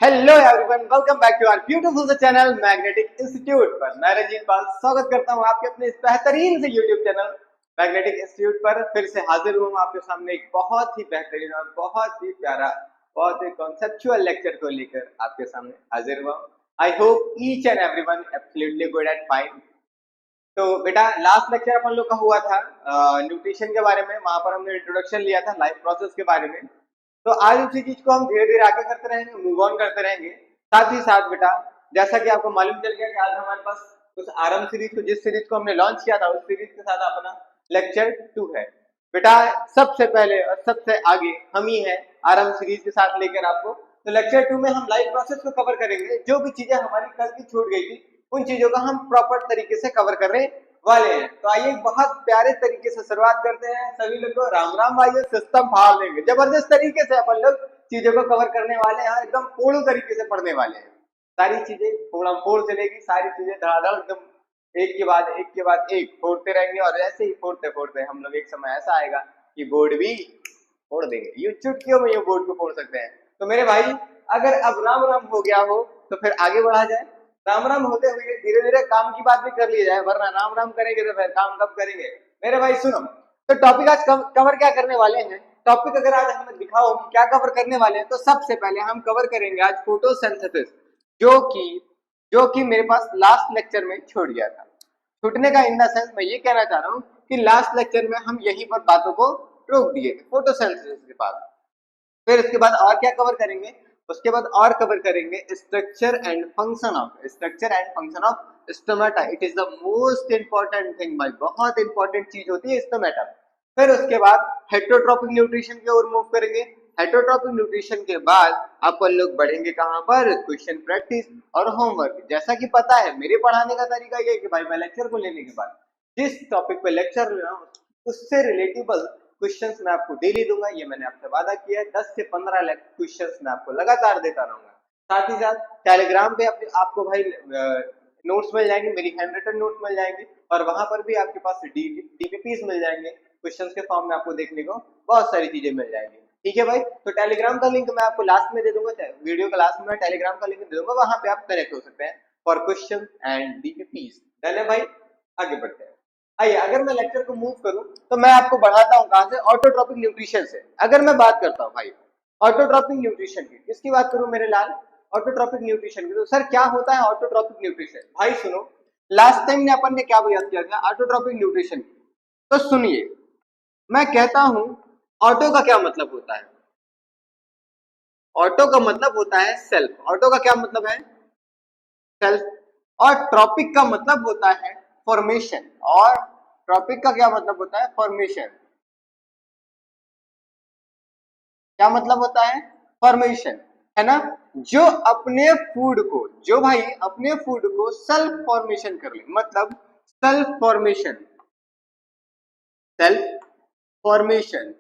Hello everyone, welcome back to our beautiful channel magnetic institute पर। मैं रंजीत पाल स्वागत करता हूं आपके अपने इस बेहतरीन से यूट्यूब चैनल मैग्नेटिक इंस्टीट्यूट पर। फिर से हाजिर हूं आपके सामने एक बहुत ही बेहतरीन और बहुत ही प्यारा, बहुत ही कॉन्सेप्चुअल लेक्चर को लेकर आपके सामने हाजिर हुआ। I hope each and everyone absolutely good and fine. तो बेटा, लास्ट लेक्चर अपन लोग का हुआ था न्यूट्रिशन के बारे में। वहां पर हमने इंट्रोडक्शन लिया था लाइफ प्रोसेस के बारे में। तो आज उसी चीज को हम धीरे धीरे आगे करते रहेंगे, मूव ऑन करते रहेंगे। साथ ही साथ बेटा, जैसा कि आपको मालूम चल गया कि आज हमारे पास उस आरंभ सीरीज को, जिस सीरीज को हमने लॉन्च किया था, उस सीरीज के साथ अपना लेक्चर 2 है बेटा। सबसे पहले और सबसे आगे हम ही है आरंभ सीरीज के साथ लेकर आपको। तो लेक्चर 2 में हम लाइफ प्रोसेस को कवर करेंगे। जो भी चीजें हमारी कल की छूट गई थी, उन चीजों का हम प्रॉपर तरीके से कवर करने वाले हैं। तो आइए बहुत प्यारे तरीके से शुरुआत करते हैं। सभी लोग को राम राम भाइयों, सिस्टम फाड़ देंगे जबरदस्त तरीके से। अपन लोग चीजों को कवर करने वाले हैं, एकदम पूर्ण तरीके से पढ़ने वाले हैं। सारी चीजें फोड़ा फोड़ चलेगी, सारी चीजें धड़ाधड़ एकदम एक के बाद एक फोड़ते रहेंगे। और ऐसे ही फोड़ते फोड़ते हम लोग एक समय ऐसा आएगा कि बोर्ड भी फोड़ देंगे। ये चुटकियों में ये बोर्ड को फोड़ सकते हैं। तो मेरे भाई, अगर अब राम राम हो गया हो तो फिर आगे बढ़ा जाए। राम राम होते हुए धीरे धीरे काम की बात भी कर ली जाए, वरना राम राम करेंगे तो फिर काम कब करेंगे। मेरे भाई सुनो, तो टॉपिक आज कवर क्या करने वाले हैं। टॉपिक अगर आज हमें दिखाओ कि क्या कवर करने वाले हैं, तो सबसे पहले हम कवर करेंगे आज फोटोसिंथेसिस, जो कि मेरे पास लास्ट लेक्चर में छूट गया था। छूटने का इन द सेंस मैं ये कहना चाह रहा हूँ कि लास्ट लेक्चर में हम यहीं पर बातों को रोक दिए थे फोटोसिंथेसिस के पास। फिर इसके बाद और क्या कवर करेंगे, उसके बाद और कवर करेंगे structure and function of stomata. It is the most important thing भाई, बहुत इंपॉर्टेंट चीज होती है स्टोमेटा। फिर उसके बाद हेटरोट्रोपिक न्यूट्रिशन की ओर मूव करेंगे। हेटरोट्रोपिक न्यूट्रिशन के बाद अपन लोग बढ़ेंगे कहां पर, क्वेश्चन प्रैक्टिस और होमवर्क। जैसा कि पता है मेरे पढ़ाने का तरीका ये है कि भाई मैं लेक्चर को लेने के बाद जिस टॉपिक पे लेक्चर ले रहा हूँ उससे रिलेटेबल क्वेश्चंस मैं आपको डेली दूंगा। ये मैंने आपसे वादा किया है। 10 से 15 क्वेश्चंस मैं आपको लगातार देता रहूंगा। साथ ही साथ टेलीग्राम पे आपको भाई नोट्स मिल जाएंगे, मेरी हैंड रिटन नोट्स मिल जाएंगे। और वहां पर भी आपके पास डीपीपीस मिल जाएंगे, क्वेश्चंस के फॉर्म में आपको देखने को बहुत सारी चीजें मिल जाएंगी। ठीक है भाई, तो टेलीग्राम का लिंक मैं आपको लास्ट में दे दूंगा, वीडियो का लास्ट में टेलीग्राम का लिंक दे दूंगा, वहां पे आप कनेक्ट हो सकते हैं for question and DPPs. Done है भाई, आगे बढ़ते हैं। आइए, अगर मैं लेक्चर को मूव करूं तो मैं आपको बढ़ाता हूं कहां से, ऑटोट्रॉपिक न्यूट्रिशन से। अगर मैं बात करता हूं भाई ऑटोट्रॉपिक न्यूट्रिशन की, किसकी बात करूं मेरे लाल, ऑटोट्रॉपिक न्यूट्रिशन की। तो सर क्या होता है ऑटोट्रॉपिक न्यूट्रिशन, भाई सुनो। लास्ट टाइम ने अपन ने क्या बात किया था ऑटोट्रॉपिक न्यूट्रिशन की, तो सुनिए। मैं कहता हूं ऑटो का क्या मतलब होता है। ऑटो का मतलब होता है सेल्फ। ऑटो का क्या मतलब है, सेल्फ। और ट्रॉपिक का मतलब होता है फॉर्मेशन। और ट्रॉपिक का क्या मतलब होता है, फॉर्मेशन। क्या मतलब होता है, फॉर्मेशन, है ना। जो अपने फूड को, जो भाई अपने फूड को सेल्फ फॉर्मेशन कर ले, मतलब self formation. Self formation,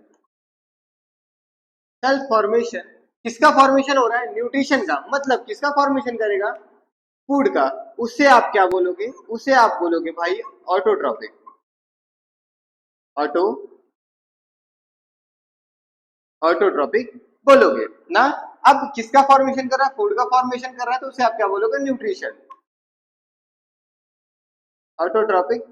self formation. किसका फॉर्मेशन हो रहा है, न्यूट्रिशन का। मतलब किसका फॉर्मेशन करेगा, फूड का। उसे आप क्या बोलोगे, उसे आप बोलोगे भाई ऑटोट्रॉपिक। ऑटो ऑटोट्रॉपिक बोलोगे ना। अब किसका फॉर्मेशन कर रहा है, फूड का फॉर्मेशन कर रहा है, तो उसे आप क्या बोलोगे, न्यूट्रिशन। ऑटोट्रॉपिक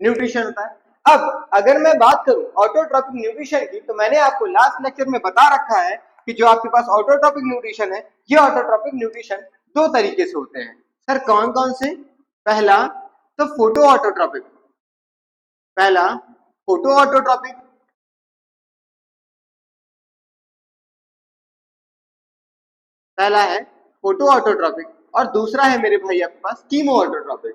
न्यूट्रिशन होता है। अब अगर मैं बात करूं ऑटोट्रॉपिक न्यूट्रिशन की, तो मैंने आपको लास्ट लेक्चर में बता रखा है कि जो आपके पास ऑटोट्रॉपिक न्यूट्रिशन है, ये ऑटोट्रॉपिक न्यूट्रिशन दो तरीके से होते हैं। सर कौन कौन से, पहला तो फोटो ऑटोट्रॉपिक, पहला फोटो ऑटोट्रॉपिक, पहला है फोटो ऑटोट्रॉपिक, और दूसरा है मेरे भाई आपके पास कीमो ऑटोट्रॉपिक।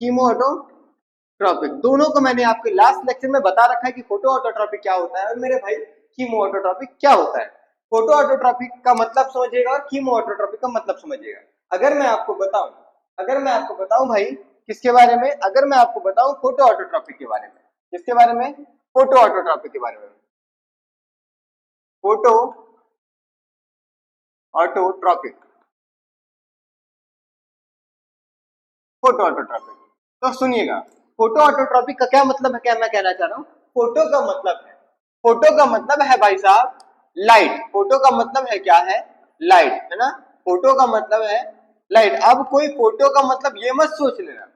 कीमो ऑटोट्रॉपिक, दोनों को मैंने आपके लास्ट लेक्चर में बता रखा है कि फोटो ऑटोट्रॉपिक क्या होता है और मेरे भाई कीमो ऑटोट्रॉपिक क्या होता है। फोटो ऑटोट्रॉपिक का मतलब समझिएगा और कीमो ऑटोट्रॉपिक का मतलब समझिएगा। अगर मैं आपको बताऊं, अगर मैं आपको बताऊं भाई किसके बारे में, अगर मैं आपको बताऊं फोटो ऑटोट्रॉपिक के बारे में, किसके बारे में, फोटो ऑटोट्रॉपिक के बारे में। फोटो ऑटोट्रॉपिक, फोटो ऑटोट्रॉपिक, तो सुनिएगा। फोटो ऑटोट्रॉपिक का क्या मतलब है, क्या मैं कहना चाह रहा हूं, फोटो का मतलब है फोटो का मतलब है भाई साहब लाइट, फोटो का मतलब है क्या है, लाइट, है ना, फोटो का मतलब है लाइट। अब कोई फोटो का मतलब ये मत सोच लेना,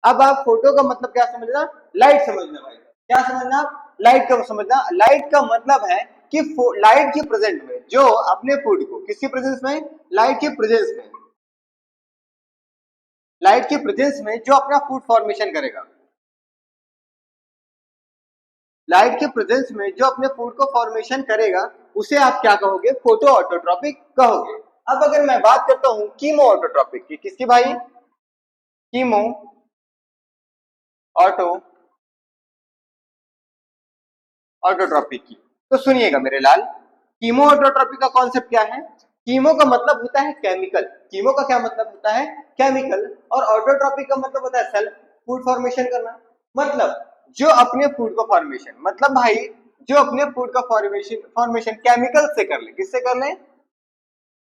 अब आप फोटो का मतलब क्या समझना, लाइट समझना भाई, क्या समझना, लाइट का समझना। लाइट का मतलब है कि लाइट के प्रेजेंट में जो अपने फूड को, किसके प्रेजेंस में, लाइट के प्रेजेंस में, लाइट के प्रेजेंस में जो अपना फूड फॉर्मेशन करेगा, लाइट के प्रेजेंस में जो अपने फूड को फॉर्मेशन करेगा, उसे आप क्या कहोगे, फोटो ऑटोट्रॉपिक कहोगे। अब अगर मैं बात करता हूं कीमो ऑटोट्रॉपिक की, किसकी भाई, कीमो ऑटो ऑटोट्रॉपिक की, तो सुनिएगा मेरे लाल, कीमो ऑटोट्रॉपिक का कॉन्सेप्ट क्या है, कीमो का मतलब होता है केमिकल, कीमो का क्या मतलब होता है, केमिकल, और ऑटोट्रॉपिक का मतलब होता है सेल्फ फूड फॉर्मेशन करना, मतलब जो अपने फूड को फॉर्मेशन, मतलब भाई जो अपने फूड का फॉर्मेशन फॉर्मेशन केमिकल से कर ले, किससे कर ले,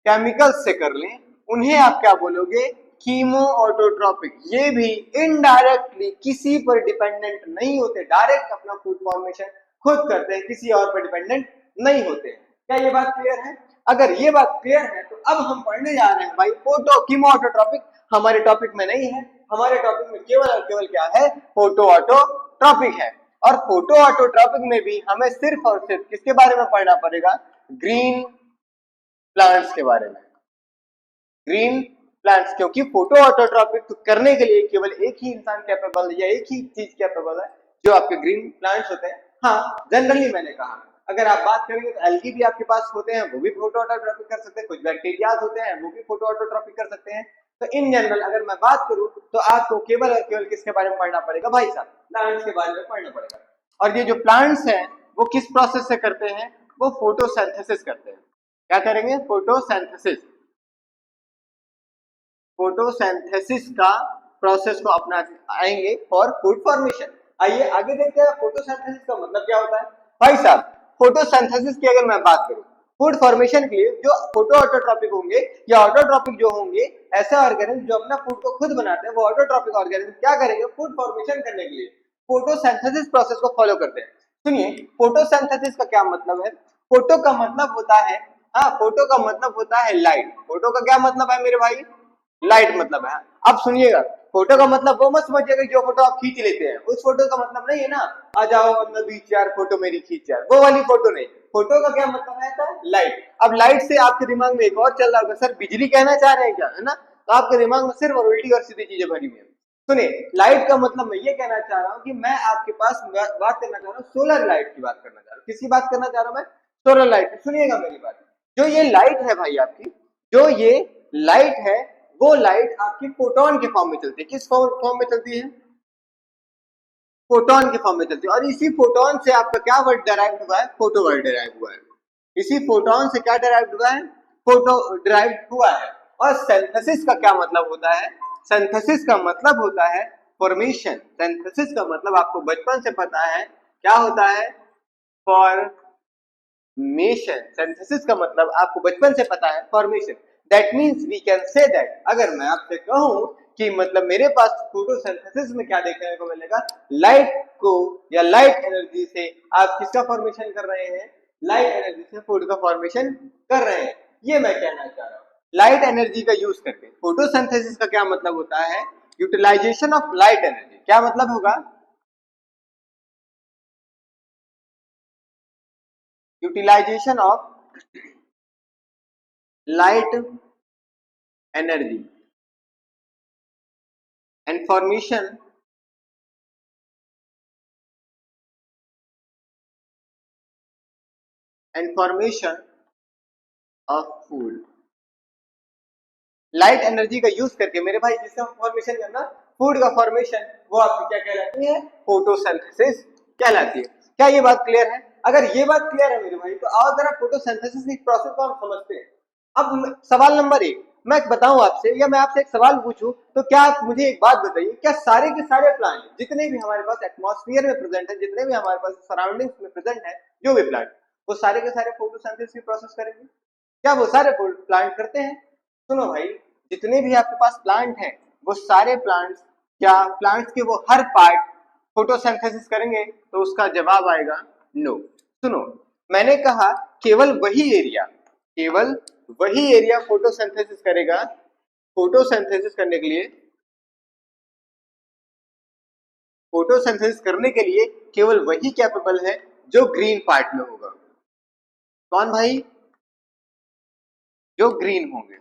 केमिकल से कर लें, उन्हें आप क्या बोलोगे, कीमो ऑटोट्रॉपिक। ये भी इनडायरेक्टली किसी पर डिपेंडेंट नहीं होते, डायरेक्ट अपना फूड फॉर्मेशन खुद करते हैं, किसी और पर डिपेंडेंट नहीं होते। क्या ये बात क्लियर है, अगर ये बात क्लियर है तो अब हम पढ़ने जा रहे हैं भाई फोटो कीमो ऑटोट्रॉपिक, हमारे टॉपिक में नहीं है, हमारे टॉपिक में केवल और केवल क्या है, फोटो ऑटोट्रॉपिक है। और फोटो ऑटोट्रॉपिक में भी हमें सिर्फ और सिर्फ किसके बारे में पढ़ना पड़ेगा, ग्रीन प्लांट्स के बारे में, ग्रीन प्लांट्स, क्योंकि फोटो ऑटोट्रॉपिक तो करने के लिए केवल एक ही इंसान कैपेबल है, या एक ही चीज कैपेबल है, जो आपके ग्रीन प्लांट्स होते हैं। हाँ जनरली मैंने कहा, अगर आप बात करेंगे तो एल्गी भी आपके पास होते हैं, वो भी फोटो ऑटोट्रॉपिक कर सकते हैं, कुछ बैक्टीरिया होते हैं वो भी फोटो ऑटोट्रॉपिक कर सकते हैं। तो इन जनरल अगर मैं बात करूं तो आपको केवल और केवल किसके बारे में पढ़ना पड़ेगा भाई साहब, प्लांट्स के बारे में पढ़ना पड़ेगा। और ये जो प्लांट्स हैं वो किस प्रोसेस से करते हैं, वो फोटोसिंथेसिस करते हैं। क्या करेंगे, फोटोसिंथेसिस, फोटोसिंथेसिस का प्रोसेस को अपना आएंगे फॉर फूड फॉर्मेशन। आइए आगे देखते हैं फोटोसिंथेसिस का मतलब क्या होता है भाई साहब। फोटोसिंथेसिस की अगर मैं बात करूं, फूड फॉर्मेशन के लिए जो फोटो ऑटोट्रॉपिक होंगे या ऑटोट्रॉपिक जो होंगे, ऐसे ऑर्गेनिज्म जो अपना फूड को खुद बनाते हैं, वो ऑटोट्रॉपिक ऑर्गेनिज्म क्या करेंगे, फूड फॉर्मेशन करने के लिए फोटोसिंथेसिस प्रोसेस को फॉलो करते हैं। सुनिए फोटोसिंथेसिस का क्या मतलब है, फोटो का मतलब होता है, हाँ फोटो का मतलब होता है लाइट, फोटो का क्या मतलब है मेरे भाई, लाइट मतलब है। अब सुनिएगा, फोटो का मतलब वो मत समझिएगा जो फोटो आप खींच लेते हैं, उस फोटो का मतलब नहीं है ना, आ जाओ अंदर बीच यार फोटो मेरी खींच यार, वो वाली फोटो नहीं। फोटो का क्या मतलब है, लाइट। अब लाइट से आपके दिमाग में एक और चल रहा होगा, सर बिजली कहना चाह रहे हैं क्या, है ना, तो आपके दिमाग में सिर्फ उल्टी और सीधी चीजें भरी हुई है। सुनिए लाइट का मतलब मैं ये कहना चाह रहा हूँ कि मैं आपके पास बात करना चाह रहा हूँ सोलर लाइट की, बात करना चाह रहा हूँ, किसकी बात करना चाह रहा हूँ मैं, सोलर लाइट। सुनिएगा मेरी बात, जो ये लाइट है भाई आपकी, जो ये लाइट है, वो लाइट आपकी फोटोन के फॉर्म में चलती है, किस फॉर्म में चलती है, फोटोन के फॉर्म में चलती है। और इसी फोटोन से आपका क्या वर्ड डिराइव हुआ है, फोटो वर्ड डिराइव हुआ है, इसी फोटोन से क्या डिराइव हुआ है, फोटो डिराइव हुआ है। और सिंथेसिस का क्या मतलब होता है, सिंथेसिस का मतलब होता है फॉर्मेशन, सिंथेसिस का मतलब आपको बचपन से पता है क्या होता है, फॉर्मेशन, सिंथेसिस का मतलब आपको बचपन से पता है formation. That means we can say that, अगर मैं आपसे कहूं कि मतलब मेरे पास फोटोसिंथेसिस में क्या देखने को मिलेगा, लाइट को या लाइट एनर्जी से आप किसका फॉर्मेशन कर रहे हैं, लाइट एनर्जी से फूड का फॉर्मेशन कर रहे हैं, ये मैं कहना चाह रहा हूँ। लाइट एनर्जी का यूज करके फोटोसिंथेसिस का क्या मतलब होता है, यूटिलाइजेशन ऑफ लाइट एनर्जी। क्या मतलब होगा, utilisation of light energy and formation of food। Light energy का यूज करके मेरे भाई जिसका फॉर्मेशन करना, फूड का फॉर्मेशन, वो आपकी क्या कहलाती है, फोटोसिंथेसिस कहलाती है। क्या ये बात क्लियर है, अगर ये बात क्लियर है मेरे भाई तो आओ जरा फोटोसिंथेसिस की प्रोसेस को हम समझते हैं। अब सवाल नंबर 1 मैं बताऊं आपसे, या मैं आपसे एक सवाल पूछूं, तो क्या आप मुझे एक बात बताइए, क्या सारे के सारे प्लांट जितने भी हमारे पास एटमॉस्फेयर में प्रेजेंट है, जितने भी हमारे पास सराउंडिंग्स में प्रेजेंट है, जो भी प्लांट, वो सारे के सारे फोटोसिंथेसिस की प्रोसेस करेंगे, क्या वो सारे प्लांट करते हैं। सुनो भाई, जितने भी आपके पास प्लांट हैं, वो सारे प्लांट्स, क्या प्लांट्स के वो हर पार्ट फोटोसिंथेसिस करेंगे, तो उसका जवाब आएगा नो। सुनो, मैंने कहा केवल वही एरिया फोटोसिंथेसिस करेगा। फोटोसिंथेसिस करने के लिए, फोटोसिंथेसिस करने के लिए केवल वही कैपेबल है जो ग्रीन पार्ट में होगा। कौन भाई? जो ग्रीन होंगे।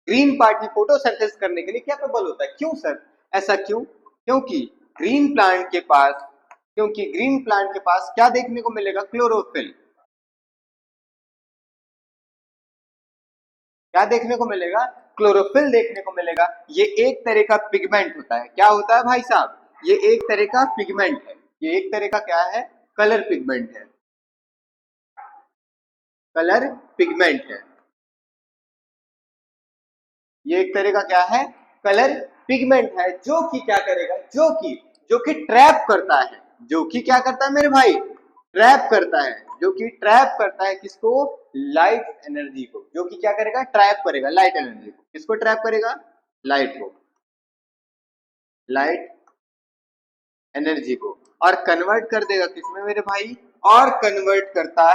ग्रीन पार्ट ही फोटोसिंथेसिस करने के लिए कैपेबल होता है। क्यों सर, ऐसा क्यों? क्योंकि ग्रीन प्लांट के पास क्या देखने को मिलेगा? क्लोरोफिल। क्या देखने को मिलेगा? क्लोरोफिल देखने को मिलेगा। ये एक तरह का पिगमेंट होता है। क्या होता है भाई साहब? ये एक तरह का पिगमेंट है। ये एक तरह का क्या है? कलर पिगमेंट है। कलर पिगमेंट है। ये एक तरह का क्या है? कलर पिगमेंट है, जो कि क्या करेगा? जो कि ट्रैप करता है। जो कि क्या करता है मेरे भाई? ट्रैप करता है। जो कि ट्रैप करता है किसको? लाइट एनर्जी को। जो कि क्या करेगा? ट्रैप करेगा लाइट एनर्जी को। किसको ट्रैप करेगा? लाइट को, लाइट एनर्जी को। और कन्वर्ट कर देगा किसमें मेरे भाई? और कन्वर्ट करता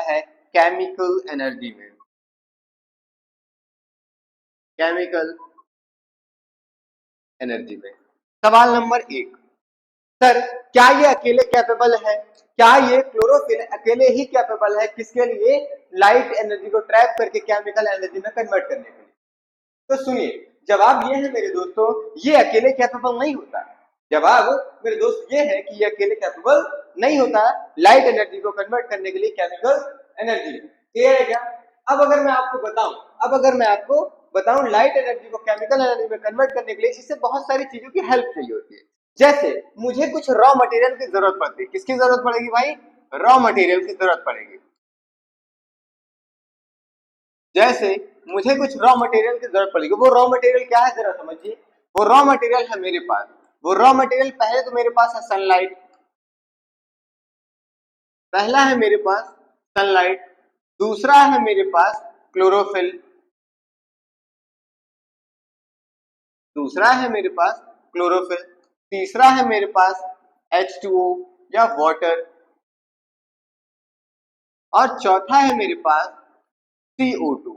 है केमिकल एनर्जी में। केमिकल एनर्जी में। सवाल नंबर 1, सर क्या ये अकेले कैपेबल है? क्या ये क्लोरोफिल अकेले ही कैपेबल है किसके लिए? लाइट एनर्जी को ट्रैप करके केमिकल एनर्जी में कन्वर्ट करने के लिए। तो सुनिए, जवाब ये है मेरे दोस्तों, ये अकेले कैपेबल नहीं होता। जवाब मेरे दोस्त ये है कि ये अकेले कैपेबल नहीं होता लाइट एनर्जी को कन्वर्ट करने के लिए केमिकल एनर्जी। क्लियर है क्या? अब अगर मैं आपको बताऊं लाइट एनर्जी को केमिकल एनर्जी में कन्वर्ट करने के लिए इससे बहुत सारी चीजों की हेल्प चाहिए होती है। जैसे मुझे कुछ रॉ मटेरियल की जरूरत पड़ती है। किसकी जरूरत पड़ेगी भाई? रॉ मटेरियल की जरूरत पड़ेगी। जैसे मुझे कुछ रॉ मटेरियल की जरूरत पड़ेगी। वो रॉ मटेरियल क्या है जरा समझिए। वो रॉ मटेरियल है मेरे पास। वो रॉ मटेरियल पहले तो मेरे पास है सनलाइट। पहला है मेरे पास सनलाइट, दूसरा है मेरे पास क्लोरोफिल, दूसरा है मेरे पास क्लोरोफिल, तीसरा है मेरे पास H2O या वाटर, और चौथा है मेरे पास CO2।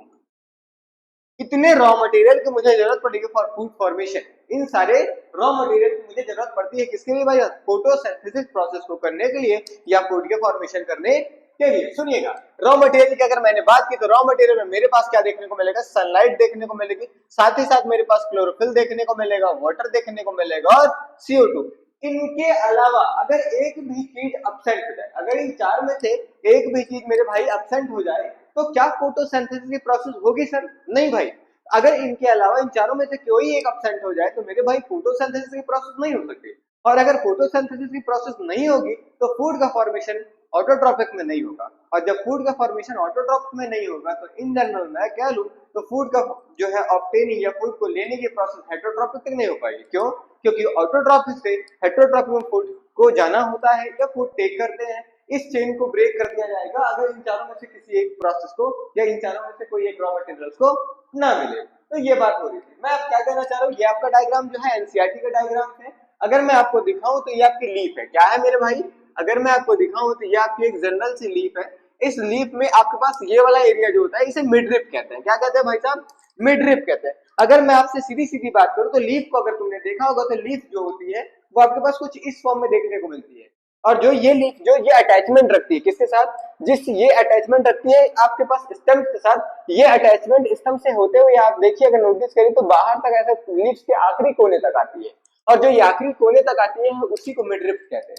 इतने रॉ मटेरियल की मुझे जरूरत पड़ेगी फॉर फूड फॉर्मेशन। इन सारे रॉ मटेरियल की मुझे जरूरत पड़ती है किसके लिए भाई? फोटोसिंथेसिस प्रोसेस को करने के लिए या फूड के फॉर्मेशन करने के लिए। सुनिएगा, रॉ मटेरियल की अगर मैंने बात की तो रॉ मटेरियल में मेरे पास क्या देखने को मिलेगा? सनलाइट देखने को मिलेगी, साथ ही साथ मेरे पास क्लोरोफिल देखने को मिलेगा, वाटर देखने को मिलेगा और CO2। इनके अलावा अगर एक भी चीज अब्सेंट हो जाए, अगर इन चार में से एक भी चीज मेरे भाई अब्सेंट हो जाए तो क्या फोटोसिंथेसिस की प्रोसेस होगी सर? नहीं भाई। अगर इनके अलावा इन चारों में से कोई एक अब्सेंट हो जाए तो मेरे भाई फोटोसिंथेसिस की प्रोसेस नहीं हो सकती। और अगर फोटोसिंथेसिस की प्रोसेस नहीं होगी तो फूड का फॉर्मेशन ऑटोट्रॉपिक में नहीं होगा। और जब फूड का फॉर्मेशन ऑटोट्रॉपिक में नहीं होगा तो इन जनरल मैं कह लूं तो फूड का जो है ऑब्टेनिंग या फूड को लेने की प्रोसेस हेटरोट्रॉपिक तक नहीं हो पाएगी। क्यों? क्योंकि ऑटोट्रॉपिक से हेटरोट्रॉपिक में फूड को जाना होता है या फूड टेक करते हैं। इस चेन को ब्रेक कर दिया जाएगा अगर इन चारों में से किसी एक प्रोसेस को या इन चारों में से कोई एक रॉ मटेरियल्स को ना मिले। तो ये बात हो रही थी। मैं अब क्या कहना चाह रहा हूँ, ये आपका डायग्राम जो है एनसीईआरटी का डायग्राम है। अगर मैं आपको दिखाऊं तो ये आपकी लीफ है। क्या है मेरे भाई? अगर मैं आपको दिखाऊं तो ये आपकी एक जनरल सी लीफ है। इस लीफ में आपके पास ये वाला एरिया जो होता है इसे मिडरिप कहते हैं। क्या कहते हैं भाई साहब? मिडरिप कहते हैं। अगर मैं आपसे सीधी सीधी बात करूं तो लीफ को अगर तुमने देखा होगा तो लीफ जो होती है वो आपके पास कुछ इस फॉर्म में देखने को मिलती है। और जो ये लीफ जो ये अटैचमेंट रखती है किसके साथ? जिस ये अटैचमेंट रखती है आपके पास स्टेम के साथ। ये अटैचमेंट स्टेम से होते हुए आप देखिए, अगर नोटिस करें तो बाहर तक ऐसे लीफ के आखिरी कोने तक आती है। और जो ये आखिरी कोने तक आती है उसी को मिडरिप कहते हैं।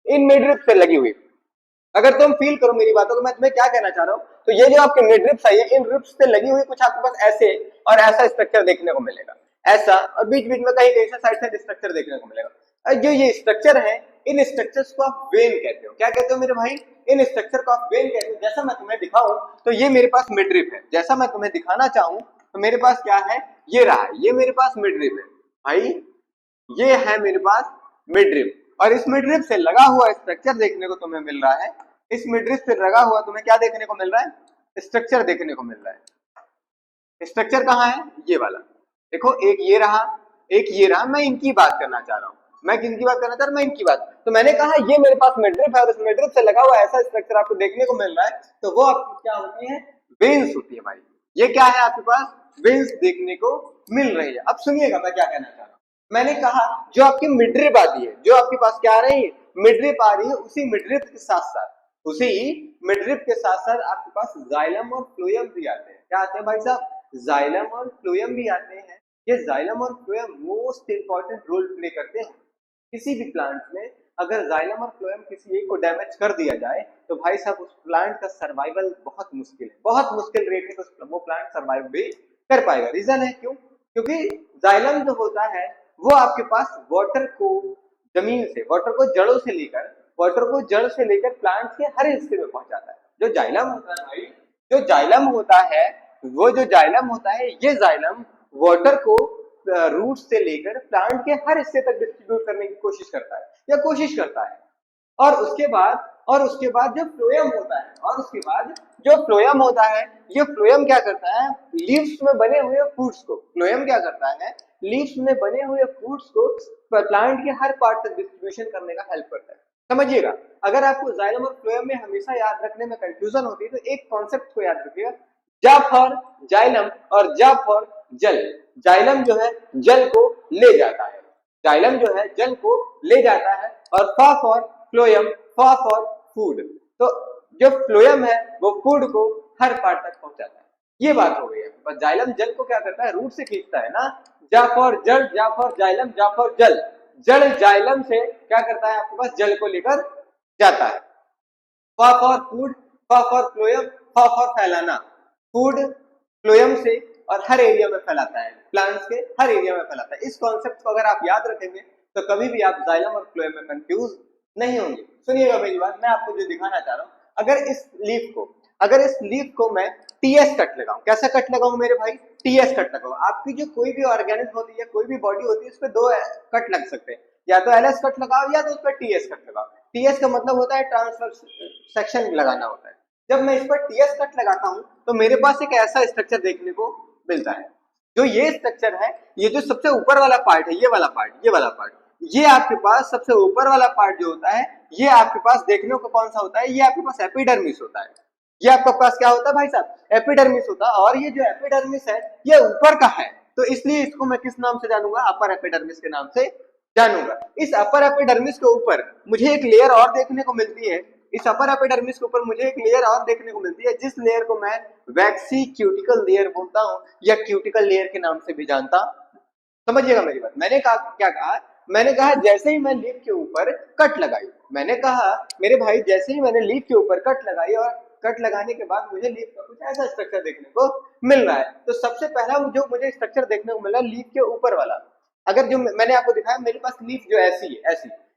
इन मिडरिप से लगी हुई, अगर तुम फील करो मेरी बातों को, मैं तुम्हें क्या कहना चाह रहा हूँ, तो ये जो आपके मिडरिप्स है, इन रिप्स से लगी हुई कुछ आपके पास ऐसे और ऐसा स्ट्रक्चर देखने को मिलेगा। ऐसा, और बीच बीच में कहीं कहीं से साइड साइड स्ट्रक्चर देखने को मिलेगा। जो ये स्ट्रक्चर है, इन स्ट्रक्चर्स को आप वेन कहते हो। क्या कहते हो मेरे भाई? इन स्ट्रक्चर को आप वेन कहते हो। जैसा मैं तुम्हें दिखाऊं तो ये मेरे पास मिडरिप है। जैसा मैं तुम्हें दिखाना चाहूं तो मेरे पास क्या है? ये रहा, ये मेरे पास मिडरिप है भाई। ये है मेरे पास मिडरिप, और इस मिडरिप से लगा हुआ स्ट्रक्चर देखने को तुम्हें मिल रहा है। इस मिडरिप से लगा हुआ तुम्हें क्या देखने को मिल रहा है? स्ट्रक्चर देखने को मिल रहा है। स्ट्रक्चर कहाँ है? ये वाला देखो, एक ये रहा, एक ये रहा। मैं इनकी बात करना चाह रहा हूँ। मैं किनकी बात करना चाह रहा हूं, मैं इनकी बात। तो मैंने कहा ये मेरे पास मिडरिप है और इस मिडरिप से लगा हुआ ऐसा स्ट्रक्चर आपको देखने को मिल रहा है, तो वो आपकी क्या होती है, वेन्स होती है भाई। ये क्या है आपके पास, वेन्स देखने को मिल रही है। अब सुनिएगा मैं क्या कहना चाह रहा हूँ। मैंने कहा जो आपकी मिडरिप आती है, जो आपके पास क्या आ रही है, मिडरिप आ रही है, उसी मिडरिप के साथ साथ आपके पास जाइलम और फ्लोएम भी आते हैं। क्या आते हैं भाई साहब, जाइलम और फ्लोएम भी आते हैं। ये जाइलम और phloem most important role play करते हैं किसी भी प्लांट में। अगर जाइलम और फ्लोएम किसी एक को डैमेज कर दिया जाए तो भाई साहब उस प्लांट का सर्वाइवल बहुत मुश्किल है, बहुत मुश्किल रेट है, तो वो प्लांट सर्वाइव भी कर पाएगा। रीजन है क्यों, क्योंकि जाइलम जो होता है वो आपके पास वाटर को जमीन से, वाटर को जड़ से लेकर प्लांट के हर हिस्से में पहुंचाता है। जो जाइलम होता है भाई, जो जाइलम होता है, वो जो जाइलम होता है, ये जाइलम वाटर को रूट से लेकर प्लांट के हर हिस्से तक डिस्ट्रीब्यूट करने की कोशिश करता है। और उसके बाद जो फ्लोएम होता है, ये फ्लोएम क्या करता है, लीव्स में बने हुए फ्रूट्स को, प्लांट के हर पार्ट तक डिस्ट्रीब्यूशन करने का हेल्प करता है। समझिएगा, अगर आपको जाइलम और फ्लोएम में हमेशा याद रखने में कंफ्यूजन होती है तो एक कॉन्सेप्ट को याद रखिएगा, जा फॉर जाइलम और जा फॉर जल। जाइलम जो है जल को ले जाता है, और फा फॉर फ्लोएम, फा फॉर फूड। तो जो फ्लोएम है वो फूड को हर पार्ट तक पहुंचाता है। ये बात हो गई है। पर जाइलम जल को क्या करता है, रूट से खींचता है ना, जा फॉर जल, जा फॉर जाइलम, जा फॉर जल। जल जाइलम से क्या करता है, आपके पास जल को लेकर जाता है। फा फॉर फूड, फा फॉर फ्लोएम, फा फॉर फैलाना, फूड फ्लोएम से और हर एरिया में फैलाता है, प्लांट्स के हर एरिया में फैलाता है। इस कॉन्सेप्ट को अगर आप याद रखेंगे तो कभी भी आप जाइलम और फ्लोएम में कंफ्यूज नहीं होंगे। सुनिएगा मेरी बात, मैं आपको जो दिखाना चाह रहा हूँ, अगर इस लीफ को मैं टीएस कट लगाऊं, कैसा कट लगाऊं मेरे भाई, टीएस कट लगाऊं। आपकी जो कोई भी ऑर्गेनिज्म होती है, कोई भी बॉडी होती है, उस पर दो कट लग सकते हैं, या तो एलएस कट लगाओ या तो उस पर टीएस कट लगाओ। टीएस का मतलब होता है ट्रांसफर सेक्शन लगाना होता है। जब मैं इस पर टीएस कट लगाता हूं तो मेरे पास एक ऐसा स्ट्रक्चर देखने को मिलता है। जो ये स्ट्रक्चर है, ये जो सबसे ऊपर वाला पार्ट है, ये वाला पार्ट, ये आपके पास सबसे ऊपर वाला पार्ट जो होता है, ये आपके पास देखने को कौन सा होता है, ये आपके पास एपिडर्मिस होता है। ये आपके पास क्या होता है भाई साहब, एपिडर्मिस होता है। और ये जो एपिडर्मिस है ये ऊपर का है, तो इसलिए इसको मैं किस नाम से जानूंगा, अपर एपिडर्मिस के नाम से जानूंगा। इस अपर एपिडर्मिस के ऊपर मुझे एक लेयर और देखने को मिलती है, जिस लेयर को मैं वैक्सी क्यूटिकल लेयर बोलता हूं या क्यूटिकल लेयर के नाम से भी जानता हूं। समझिएगा मेरी बात। मैंने कहा जैसे ही मैं लीफ के ऊपर कट लगाई, और कट लगाने के बाद मुझे लीफ का कुछ ऐसा स्ट्रक्चर देखने को मिल रहा है। तो सबसे पहला जो मुझे स्ट्रक्चर देखने को मिला लीफ के ऊपर वाला, अगर जो मैंने आपको दिखाया, मेरे पास लीफ जो ऐसी,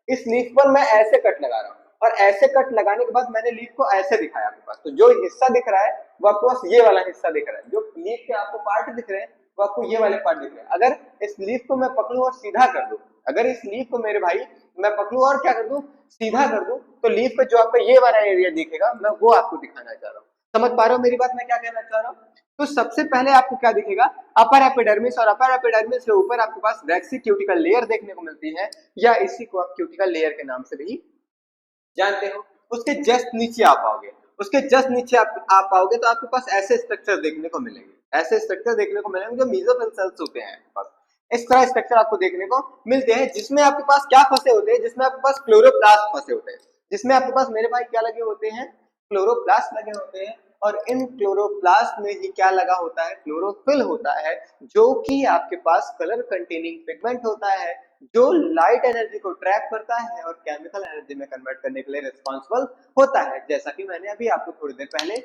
इस लीफ पर मैं ऐसे कट लगा रहा हूँ, और ऐसे कट लगाने के बाद मैंने लीफ को ऐसे दिखाया आपके पास। तो जो हिस्सा दिख रहा है वो आपको बस ये वाला हिस्सा दिख रहा है, जो लीफ के आपको पार्ट दिख रहे हैं वो आपको ये वाले पार्ट दिख रहे हैं। अगर इस लीफ को मैं पकड़ूं और सीधा कर दूं, क्या कर दूं, सीधा कर दूं, तो लीफ पे जो आपको ये वाला एरिया दिखेगा, मैं वो आपको दिखाना चाह रहा हूँ। समझ पा रहे हो मेरी बात, मैं क्या कहना चाह रहा हूँ। तो सबसे पहले आपको क्या दिखेगा, अपर एपिडर्मिस, और अपर एपिडर्मिस के ऊपर आपके पास वैक्सी क्यूटिकल लेयर देखने को मिलती है, या इसी को आप क्यूटिकल लेयर के नाम से भी जानते हो। उसके जस्ट नीचे आप आओगे, आप पाओगे तो आपके पास ऐसे स्ट्रक्चर देखने को मिलेंगे, जो मेसोफिल सेल्स होते हैं आपके पास। इस तरह स्ट्रक्चर आपको देखने को मिलते हैं, जिसमें आपके पास क्या फंसे होते हैं, जिसमें आपके पास क्लोरोप्लास्ट फंसे होते हैं, जिसमें आपके पास मेरे भाई क्या लगे होते हैं, क्लोरोप्लास्ट लगे होते हैं। और इन क्लोरोप्लास्ट में ही क्या लगा होता है, क्लोरोफिल होता है, जो कि आपके पास कलर कंटेनिंग पिगमेंट होता है, जो लाइट एनर्जी को ट्रैप करता है और केमिकल एनर्जी में कन्वर्ट करने के लिए रिस्पॉन्सिबल होता है, जैसा कि मैंने अभी आपको थोड़ी देर पहले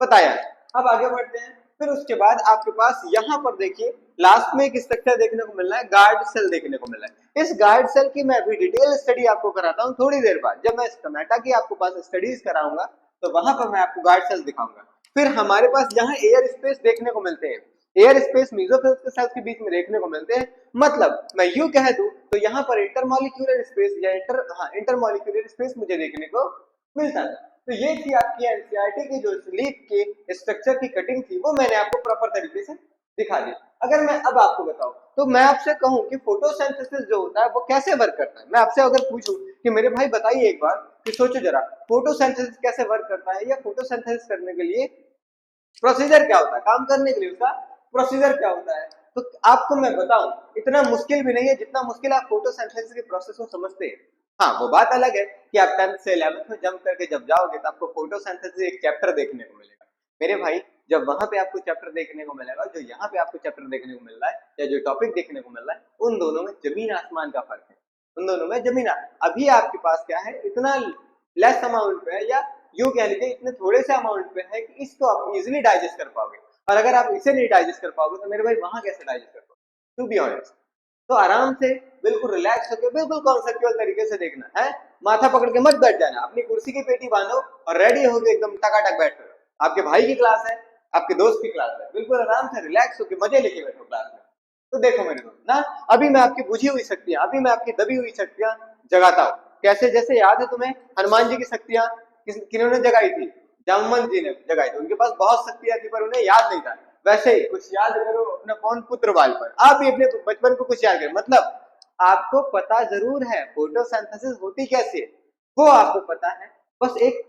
बताया। अब आगे बढ़ते हैं। फिर उसके बाद आपके पास यहाँ पर देखिए लास्ट में एक स्ट्रक्चर देखने को मिल रहा है, गार्ड सेल देखने को मिल रहा है। इस गार्ड सेल की मैं अभी डिटेल स्टडी आपको कराता हूँ थोड़ी देर बाद। जब मैं स्टोमेटा की आपको पास स्टडीज कराऊंगा तो वहां पर मैं आपको गार्ड सेल दिखाऊंगा। फिर हमारे पास यहाँ एयर स्पेस देखने को मिलते हैं, एयर स्पेस मेसोफिल्स के सेल्स के बीच में देखने को मिलते हैं। मतलब मैं यूं कह दूं तो यहाँ पर इंटरमॉलिक्यूलर स्पेस या इंटरमॉलिक्यूलर स्पेस मुझे देखने को मिलता है। तो ये थी आपकी एनसीईआरटी की जो लीफ के स्ट्रक्चर की कटिंग थी, वो मैंने आपको प्रॉपर तरीके से दिखा दी। अगर मैं अब आपको बताऊं तो मैं आपसे कहूं कि फोटोसिंथेसिस जो होता है वो कैसे वर्क करता है। मैं आपसे अगर पूछूं कि मेरे भाई बताइए एक बार कि सोचो जरा, फोटोसिंथेसिस कैसे वर्क करता है, या फोटोसिंथेसिस करने के लिए प्रोसीजर क्या होता है, काम करने के लिए उसका प्रोसीजर क्या होता है। तो आपको मैं बताऊं, इतना मुश्किल भी नहीं है जितना मुश्किल आप फोटोसिंथेसिस के प्रोसेस को समझते हैं। हाँ, वो बात अलग है कि आप 10th से 11th में जंप करके जब जाओगे तो आपको फोटोसिंथेसिस एक चैप्टर देखने को मिलेगा। मेरे भाई, जब वहां पे आपको चैप्टर देखने को मिलेगा, जो यहाँ पे आपको चैप्टर देखने को मिल रहा है या जो टॉपिक देखने को मिल रहा है, उन दोनों में जमीन आसमान का फर्क है। उन दोनों में जमीन, अभी आपके पास क्या है, इतना लेस अमाउंट पे है, या यूं कह लीजिए इतने थोड़े से अमाउंट पे है कि इसको आप इजिली डाइजेस्ट कर पाओगे। और अगर आप इसे नहीं डाइजेस्ट कर पाओगे तो मेरे भाई वहां कैसे डाइजेस्ट कर पाओगे, टू बी ऑनेस्ट। तो आराम से बिल्कुल रिलैक्स होकर बिल्कुल कॉन्सेप्चुअल तरीके से देखना है। माथा पकड़ के मत बैठ जाना, अपनी कुर्सी की पेटी बांधो और रेडी होकर एकदम टकाटक बैठो। आपके भाई की क्लास है, आपके दोस्त की क्लास है, बिल्कुल आराम से रिलैक्स होकर मजे लेके बैठो क्लास में। तो देखो मेरे दोस्त ना, अभी मैं आपकी बुझी हुई शक्तियां, अभी मैं आपकी दबी हुई शक्तियां जगाता हूँ। कैसे, जैसे याद है तुम्हें हनुमान जी की शक्तियां किन्होंने जगाई थी, जामवंत जी ने जगाई थी। उनके पास बहुत शक्तियां थी पर उन्हें याद नहीं था। वैसे ही कुछ याद करो अपने पौन पुत्र बाल पर, आप भी अपने बचपन को कुछ याद करें। मतलब आपको पता जरूर है फोटोसिंथेसिस होती कैसे, वो आपको पता है, बस एक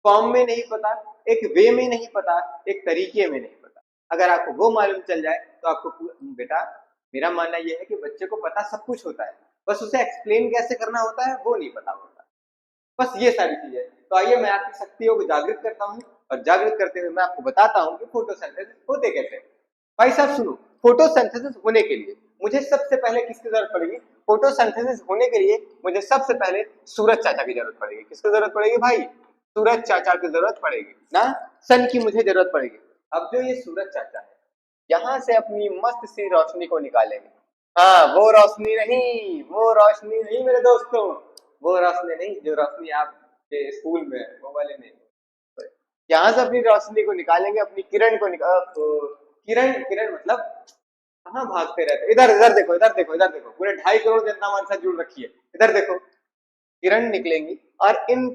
फॉर्म में नहीं पता, एक वे में नहीं पता, एक तरीके में नहीं पता। अगर आपको वो मालूम चल जाए तो आपको बेटा, मेरा मानना यह है कि बच्चे को पता सब कुछ होता है, बस उसे एक्सप्लेन कैसे करना होता है वो नहीं पता होता। बस ये सारी चीजें। तो आइए मैं आपकी शक्तियों को जागृत करता हूँ, और जागृत करते हुए मैं आपको बताता हूँ कि फोटोसिंथेसिस होते कैसे। भाई साहब सुनो, फोटोसिंथेसिस होने के लिए मुझे सबसे पहले किसकी जरूरत पड़ेगी, फोटोसिंथेसिस होने के लिए मुझे सबसे पहले सूरज चाचा की जरूरत पड़ेगी। किसकी जरूरत पड़ेगी भाई, सूरज चाचा की जरूरत पड़ेगी ना, सन की मुझे जरूरत पड़ेगी। अब जो ये सूरज चाचा है, यहाँ से अपनी मस्त सी रोशनी को निकालेंगे। हाँ, वो रोशनी नहीं, वो रोशनी नहीं मेरे दोस्तों, वो रोशनी नहीं जो रोशनी आपके स्कूल में है, वो वाले नहीं। यहाँ से अपनी रोशनी को निकालेंगे, अपनी किरण को निकाल, किरण, किरण मतलब कहाँ भागते रहते, इधर इधर देखो, इधर देखो, इधर देखो, पूरे 2.5 करोड़ जनता हमारे साथ जुड़ रखी है, इधर देखो। किरण निकलेंगी और इन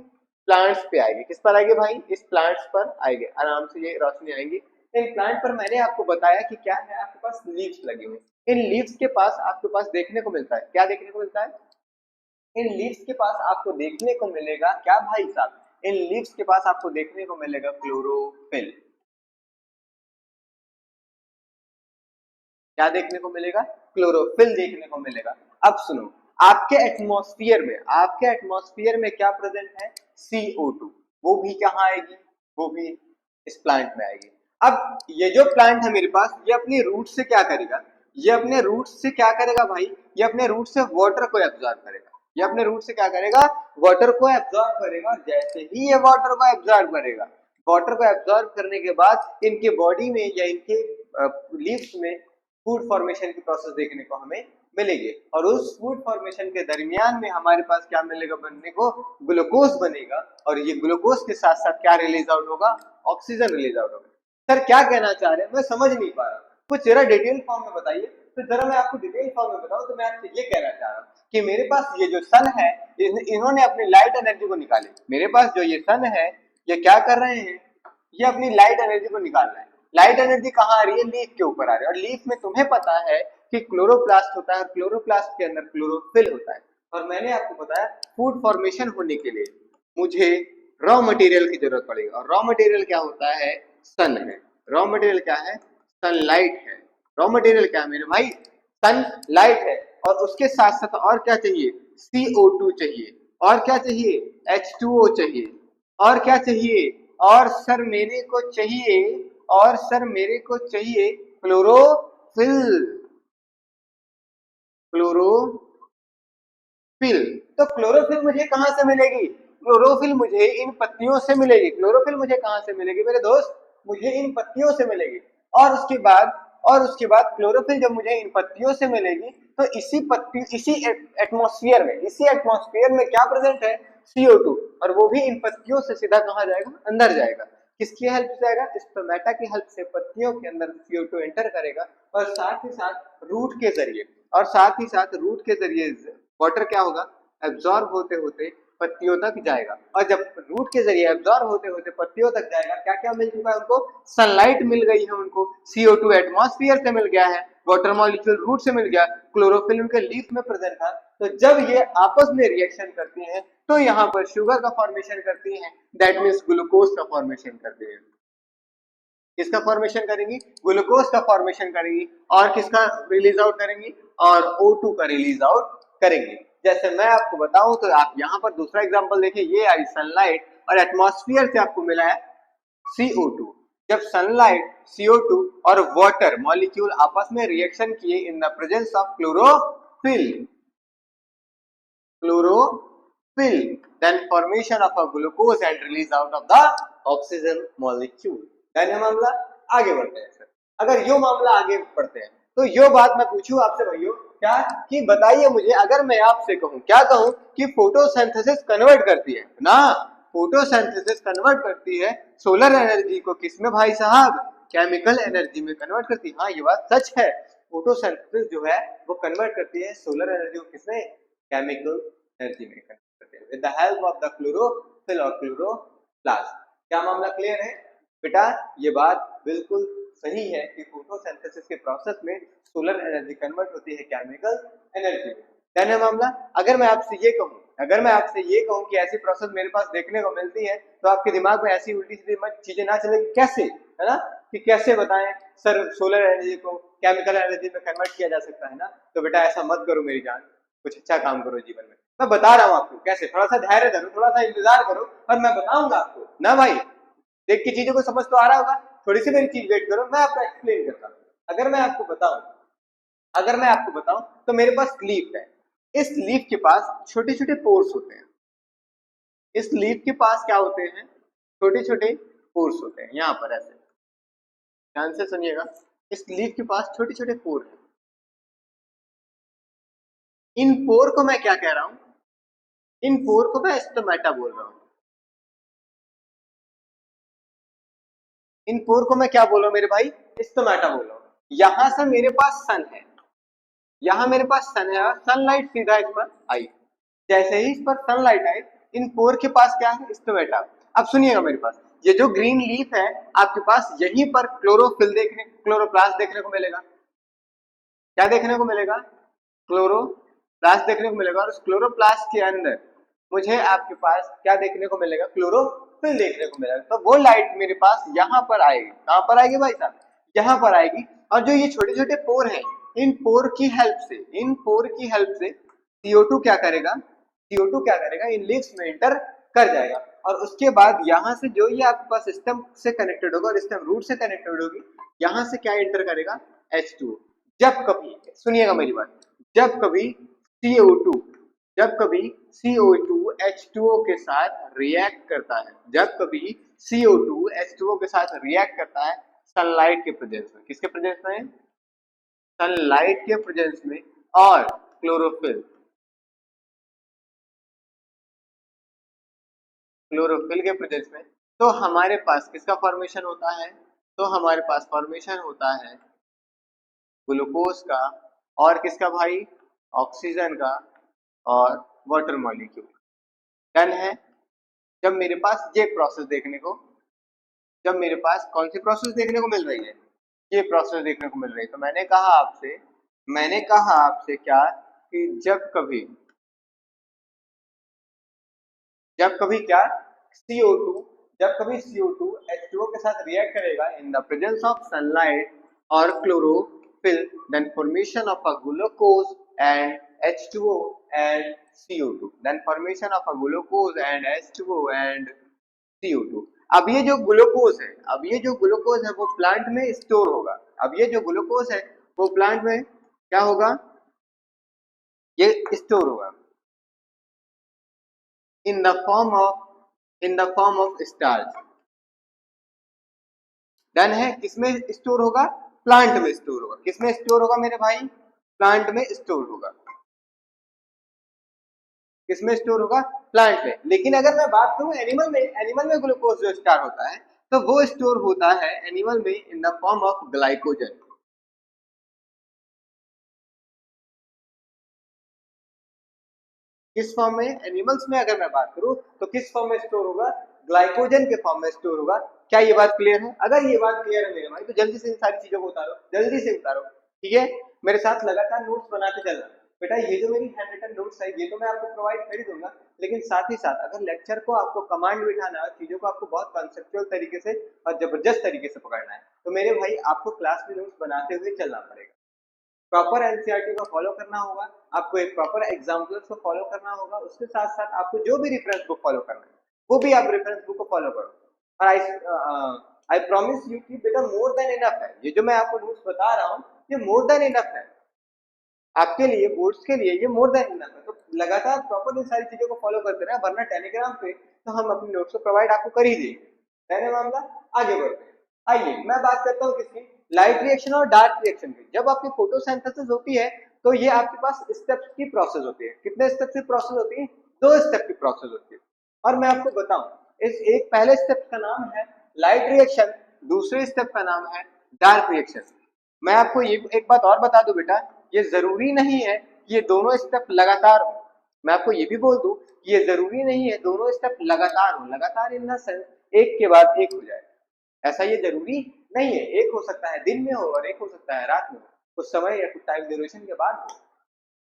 प्लांट्स पे आएगी। किस पर आएगी भाई, इस प्लांट्स पर आएगी, आराम से ये रोशनी आएंगी। इन प्लांट पर मैंने आपको बताया कि क्या है, आपके पास लीव्स लगी हुई। इन लीव्स के पास आपके पास देखने को मिलता है, क्या देखने को मिलता है, इन लीव्स के पास आपको देखने को मिलेगा क्या भाई साहब, इन लीव्स के पास आपको देखने को मिलेगा क्लोरोफिल। क्या देखने को मिलेगा, क्लोरोफिल देखने को मिलेगा। अब सुनो, आपके एटमॉस्फेयर में, आपके एटमॉस्फेयर में क्या प्रेजेंट है, CO2। वो भी कहाँ आएगी, वो भी इस प्लांट में आएगी। अब ये जो प्लांट है मेरे पास, ये अपनी रूट से क्या करेगा, ये अपने रूट से क्या करेगा भाई, ये अपने रूट से वाटर को एब्जॉर्ब करेगा। ये अपने रूट से क्या करेगा, वाटर को एब्जॉर्ब करेगा। और जैसे ही ये वाटर को एब्जॉर्ब करेगा, वाटर को एब्जॉर्ब करने के बाद इनके बॉडी में या इनके लीव्स में फूड फॉर्मेशन की प्रोसेस देखने को हमें मिलेगी। और उस फूड फॉर्मेशन के दरमियान में हमारे पास क्या मिलेगा बनने को, ग्लूकोज बनेगा। और ये ग्लूकोज के साथ साथ क्या रिलीज आउट होगा, ऑक्सीजन रिलीज आउट होगा। सर क्या कहना चाह रहे हैं, मैं समझ नहीं पा रहा, कुछ जरा डिटेल फॉर्म में बताइए। तो जरा मैं आपको डिटेल फॉर्म में बताऊं तो मैं आपसे ये कहना चाह रहा हूँ कि मेरे पास ये जो सन है, इन्होंने अपनी लाइट एनर्जी को निकाली। मेरे पास जो ये सन है, ये क्या कर रहे हैं, ये अपनी लाइट एनर्जी को निकाल रहे हैं। लाइट एनर्जी कहाँ आ रही है, लीफ के ऊपर आ रही है। और लीफ में तुम्हें पता है कि क्लोरोप्लास्ट होता है, क्लोरोप्लास्ट के अंदर क्लोरोफिल होता है। और मैंने आपको बताया फूड फॉर्मेशन होने के लिए मुझे रॉ मटेरियल की जरूरत पड़ेगी। और रॉ मटेरियल क्या होता है, सन है। रॉ मटेरियल क्या है, सनलाइट है। रॉ मटेरियल क्या है मेरे भाई, सनलाइट है। और उसके साथ साथ और क्या चाहिए, CO2 चाहिए। और क्या चाहिए, H2O चाहिए। और क्या चाहिए, और सर मेरे को चाहिए, और सर मेरे को चाहिए क्लोरोफिल। क्लोरोफिल, तो क्लोरोफिल मुझे कहां से मिलेगी, क्लोरोफिल मुझे इन पत्तियों से मिलेगी। क्लोरोफिल मुझे कहां से मिलेगी मेरे दोस्त, मुझे इन पत्तियों से मिलेगी। और उसके बाद, क्लोरोफिल जब मुझे इन पत्तियों से मिलेगी तो इसी एटमॉस्फेयर में, इसी एटमॉस्फेयर में क्या प्रेजेंट है, CO2। और वो भी इन पत्तियों से सीधा कहां जाएगा, अंदर जाएगा। किसकी हेल्प से जाएगा, स्टोमेटा की हेल्प से पत्तियों के अंदर CO2 एंटर करेगा। और साथ ही साथ रूट के जरिए, और साथ ही साथ रूट के जरिए वाटर क्या होगा, एब्जॉर्ब होते होते पत्तियों तक जाएगा, और जब रूट के जरिए एब्जॉर्ब होते होते पत्तियों तक जाएगा, क्या क्या मिल चुका है उनको, सनलाइट मिल गई है उनको, CO2 एटमॉस्फेयर से मिल गया है, वाटर मॉलिक्यूल रूट से मिल गया, क्लोरोफिल उनके लीफ में प्रेजेंट था। तो जब ये आपस में रिएक्शन करती हैं तो यहाँ पर शुगर का फॉर्मेशन करती हैं, दैट मीन्स ग्लूकोज का फॉर्मेशन करती है। किसका फॉर्मेशन करेंगी, ग्लूकोज का फॉर्मेशन करेंगी, और किसका रिलीज आउट करेंगी, और O2 का रिलीज आउट करेंगी। जैसे मैं आपको बताऊं तो आप यहाँ पर दूसरा एग्जांपल देखिए, ये आई सनलाइट और एटमॉस्फेयर से आपको मिला है CO2। जब सनलाइट, CO2 और वाटर मॉलिक्यूल आपस में रिएक्शन किए इन the presence of chlorophyll, then formation of a glucose and release out of the oxygen molecule। यानी मामला आगे बढ़ते हैं सर। अगर यो मामला आगे बढ़ते हैं तो यो बात मैं पूछूं आपसे भाइयों, क्या कि बताइए मुझे, अगर मैं आपसे कहूं, क्या कहूं कि फोटोसिंथेसिस कन्वर्ट करती है ना, फोटोसिंथेसिस कन्वर्ट करती है सोलर एनर्जी को किसमें भाई साहब, केमिकल एनर्जी में कन्वर्ट करती है। हाँ ये बात सच है, फोटोसिंथेसिस जो है वो कन्वर्ट करती है सोलर एनर्जी को किसमें, केमिकल एनर्जी में कन्वर्ट करते हैं with the help of the chlorophyll और क्लोरोप्लास्ट। क्या मामला क्लियर है बेटा, ये बात बिल्कुल सही है कि फोटोसिंथेसिस के प्रोसेस में सोलर एनर्जी कन्वर्ट होती है केमिकल एनर्जी में। देन है मामला, अगर मैं आपसे ये कहूं, कि ऐसी प्रोसेस मेरे पास देखने को मिलती है, तो आपके दिमाग में ऐसी उल्टी सीधी चीजें ना चलेगी, कैसे, है ना, कि कैसे बताएं सर सोलर एनर्जी को केमिकल एनर्जी में कन्वर्ट किया जा सकता है ना। तो बेटा ऐसा मत करो मेरी जान, कुछ अच्छा काम करो जीवन में। मैं बता रहा हूँ आपको कैसे, थोड़ा सा धैर्य धरो, थोड़ा सा इंतजार करो, और मैं बताऊंगा आपको ना भाई। देख के चीजों को समझ तो आ रहा होगा, थोड़ी सी मेरी चीज वेट करो, मैं आपको एक्सप्लेन करता हूँ। अगर मैं आपको बताऊं तो मेरे पास लीफ है, इस लीफ के पास छोटे छोटे पोर्स होते हैं, इस लीफ के पास क्या होते हैं, छोटे छोटे पोर्स होते हैं। यहाँ पर ऐसे ध्यान से सुनिएगा, इस लीफ के पास छोटे छोटे पोर हैं। इन पोर को मैं क्या कह रहा हूं, इन पोर को मैं स्टोमेटा बोल रहा हूं। इन पोर को मैं क्या बोल रहा हूं मेरे भाई, स्टोमेटा बोल रहा हूं। यहां से मेरे पास सन है, यहां मेरे पास सन है, सनलाइट सीधा इस पर आई, जैसे ही इस पर सनलाइट आई, इन पोर के पास क्या है, स्टोमेटा। अब सुनिएगा मेरे पास, ये जो ग्रीन लीफ है आपके पास, यहीं पर क्लोरोप्लास्ट देखने को मिलेगा। क्या देखने को मिलेगा, क्लोरोप्लास्ट देखने को मिलेगा, और उस क्लोरोप्लास्ट के अंदर मुझे आपके पास क्या देखने को मिलेगा, क्लोरोफिल देखने को मिलेगा। तो वो लाइट मेरे पास यहाँ पर आएगी, कहां पर आएगी भाई साहब, यहाँ पर आएगी। और जो ये छोटे छोटे पोर हैं, इन पोर की हेल्प से CO2 क्या करेगा, इन लीव्स में एंटर कर जाएगा, और उसके बाद यहाँ से जो ये आपके पास स्टेम से कनेक्टेड होगा और स्टेम रूट से कनेक्टेड होगी, यहाँ से क्या एंटर करेगा, H2O। जब कभी, सुनिएगा मेरी बात, जब कभी CO2 H2O के साथ रिएक्ट करता है, जब कभी CO2 H2O के साथ रिएक्ट करता है सनलाइट के प्रेजेंस में, किसके प्रेजेंस में, सनलाइट के प्रेजेंस में, और क्लोरोफिल के प्रेजेंस में, तो हमारे पास किसका फॉर्मेशन होता है, तो हमारे पास फॉर्मेशन होता है ग्लूकोज का, और किसका भाई, ऑक्सीजन का, और वाटर मॉलिक्यूल। डन है। जब मेरे पास ये प्रोसेस देखने को, जब मेरे पास कौन सी प्रोसेस देखने को मिल रही है, ये प्रोसेस देखने को मिल रही है, तो मैंने कहा आपसे क्या, कि जब कभी क्या, CO2, जब कभी CO2 H2O के साथ रिएक्ट करेगा in the presence of sunlight और chlorophyll, then formation of a glucose and H2O and CO2, then formation of a glucose and H2O and CO2। अब ये जो ग्लूकोज है वो प्लांट में स्टोर होगा, अब ये जो ग्लूकोज है वो प्लांट में क्या होगा, ये स्टोर होगा in the form of starch। Done है, किसमें स्टोर होगा, प्लांट में स्टोर होगा। किसमें स्टोर होगा मेरे भाई, प्लांट में स्टोर होगा। किसमें स्टोर होगा, प्लांट में। लेकिन अगर मैं बात करूं एनिमल में ग्लूकोज जो स्टोर होता है, तो वो स्टोर होता है एनिमल में in the form of glycogen. किस फॉर्म में? एनिमल्स में अगर मैं बात करूं तो किस फॉर्म में स्टोर होगा? ग्लाइकोजन के फॉर्म में स्टोर होगा। क्या ये बात क्लियर है? अगर ये बात क्लियर है मेरे भाई तो जल्दी से इन सारी चीजों को उतारो, जल्दी से उतारो, ठीक है? मेरे साथ लगातार नोट्स बनाते चलना बेटा। ये जो मेरी हैंड रिटन नोट्स है ये तो मैं आपको प्रोवाइड कर ही दूंगा, लेकिन साथ ही साथ अगर लेक्चर को आपको कमांड बिठाना है, चीजों को आपको बहुत कॉन्सेप्चुअल तरीके से और जबरदस्त तरीके से पकड़ना है, तो मेरे भाई आपको क्लास में नोट्स बनाते हुए चलना पड़ेगा। प्रॉपर एनसीईआरटी को फॉलो करना होगा, आपको एक प्रॉपर एग्जाम्पल्स को फॉलो करना होगा, उसके साथ साथ आपको जो भी रेफरेंस बुक फॉलो करना है वो भी आप रेफरेंस बुक को फॉलो करो। और आई प्रॉमिस यू कि बेटा मोर देन इनफ है, ये जो मैं आपको नोट्स बता रहा हूँ ये मोर देन इनफ है आपके लिए, बोर्ड्स के लिए ये मोर देन इनफ है। तो लगातार प्रॉपर इन सारी चीजों को फॉलो करते रहे, वरना टेलीग्राम पे तो हम अपनी नोट्स को प्रोवाइड आपको कर ही देंगे। है ना मामला? आगे बढ़ते हैं। आइए मैं बात करता हूँ किसकी? लाइट रिएक्शन और डार्क रिएक्शन की। जब आपकी फोटोसिंथेसिस होती है तो ये आपके पास स्टेप्स की प्रोसेस होती है। कितने स्टेप्स की प्रोसेस होती है? 2 स्टेप की प्रोसेस होती है। और मैं आपको बताऊं, इस एक पहले स्टेप का नाम है लाइट रिएक्शन, दूसरे स्टेप का नाम है डार्क रिएक्शन। मैं आपको ये एक बात और बता दूं बेटा, ये जरूरी नहीं है कि ये दोनों स्टेप लगातार हो। मैं आपको ये भी बोल दूं कि ये जरूरी नहीं है दोनों स्टेप लगातार हो, लगातार इन द सेंस एक के बाद एक हो जाए, ऐसा ये जरूरी नहीं है। एक हो सकता है दिन में हो और एक हो सकता है रात में हो, कुछ समय या कुछ टाइम ड्यूरेशन के बाद हो।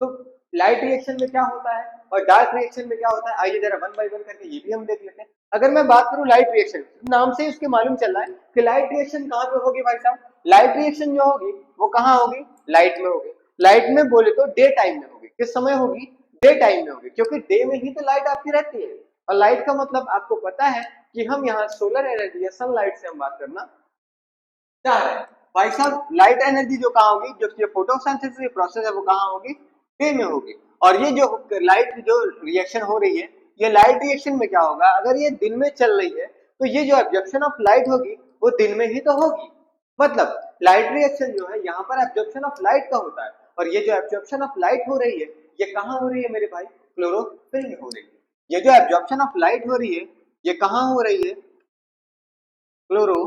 तो लाइट रिएक्शन में क्या होता है और डार्क रिएक्शन में क्या होता है, आइए जरा वन बाय वन करके ये भी हम देख लेते हैं। अगर मैं बात करूं लाइट रिएक्शन, नाम से ही उसके मालूम चल रहा है कि लाइट रिएक्शन कहां पे होगी भाई साहब। लाइट रिएक्शन जो होगी वो कहां होगी? लाइट में होगी। लाइट में बोले तो डे टाइम में होगी। किस समय होगी? डे टाइम में होगी, क्योंकि डे में ही तो लाइट आपकी रहती है। और लाइट का मतलब आपको पता है कि हम यहाँ सोलर एनर्जी या सनलाइट से हम बात करना चाह रहे हैं। भाई साहब लाइट एनर्जी जो कहाँ होगी, जो ये फोटोसिंथेसिस प्रोसेस है वो कहाँ होगी? डे में होगी। और ये जो लाइट जो रिएक्शन हो रही है, ये लाइट रिएक्शन में क्या होगा? अगर ये दिन में चल रही है तो ये जो एब्जॉर्प्शन ऑफ लाइट होगी वो दिन में ही तो होगी। मतलब लाइट रिएक्शन जो है यहाँ पर एब्जॉर्प्शन ऑफ लाइट का होता है, और ये जो एब्जॉर्प्शन ऑफ लाइट हो रही है ये कहाँ हो रही है मेरे भाई? क्लोरोफिल में हो रही है। ये जो एब्जॉर्प्शन ऑफ लाइट हो रही है ये कहाँ हो रही है? Chloro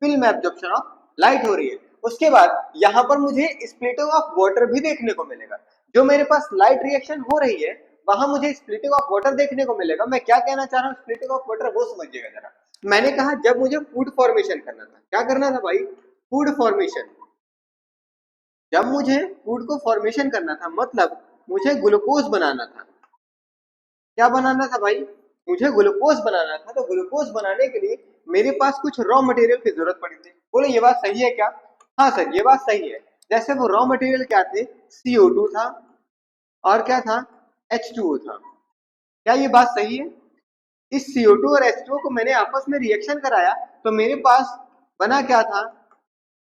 film absorption of light हो रही है। उसके बाद यहाँ पर मुझे स्प्लिटिंग ऑफ वाटर भी देखने को मिलेगा। जो मेरे पास लाइट रिएक्शन हो रही है वहां मुझे स्प्लिटिंग ऑफ वाटर देखने को मिलेगा। मैं क्या कहना चाह रहा हूँ स्प्लिटिंग ऑफ वाटर वो समझिएगा जरा। मैंने कहा जब मुझे फूड फॉर्मेशन करना था, क्या करना था भाई? Food formation. जब मुझे फूड को फॉर्मेशन करना था मतलब मुझे ग्लूकोज बनाना था। क्या बनाना था भाई? मुझे ग्लूकोज बनाना था। तो ग्लूकोज बनाने के लिए मेरे पास कुछ रॉ मटेरियल की जरूरत पड़ी थी। बोलो ये बात सही है क्या? हाँ सर ये बात सही है। जैसे वो रॉ मटेरियल क्या थे? CO2 था और क्या था? H2O था। क्या ये बात सही है? इस CO2 और H2O को मैंने आपस में रिएक्शन कराया तो मेरे पास बना क्या था?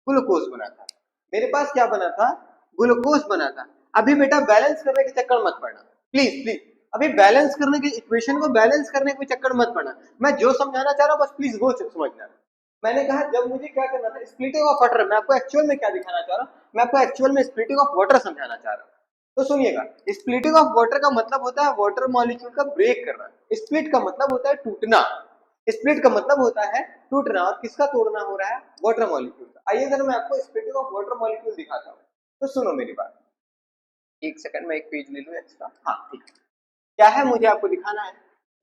ग्लूकोज बना था। मेरे पास क्या बना था? ग्लूकोज बना था। अभी बेटा बैलेंस करने के चक्कर मत पड़ना, प्लीज प्लीज। अभी बैलेंस करने के इक्वेशन को बैलेंस करने के चक्कर मत पड़ना। मैं जो समझाना चाह रहा हूँ बस प्लीज वो समझना। मैंने कहा जब मुझे क्या करना था स्प्लिटिंग ऑफ वाटर, मैं आपको एक्चुअल में क्या दिखाना चाह रहा हूँ, मैं आपको एक्चुअल में स्प्लिटिंग ऑफ वाटर समझाना चाह रहा हूँ। तो सुनिएगा, स्प्लिटिंग ऑफ वाटर का मतलब होता है वाटर मॉलिक्यूल का ब्रेक करना। स्प्लिट का मतलब होता है टूटना। स्प्लिट का मतलब होता है टूटना। और किसका तोड़ना हो रहा है? वाटर मॉलिक्यूल का। आइए अगर मैं आपको स्प्लिटिंग ऑफ वाटर मॉलिक्यूल दिखाता हूँ तो सुनो मेरी बात। एक सेकंड में एक पेज ले लूँ एक्स्ट्रा। हाँ ठीक है। क्या है मुझे आपको दिखाना है?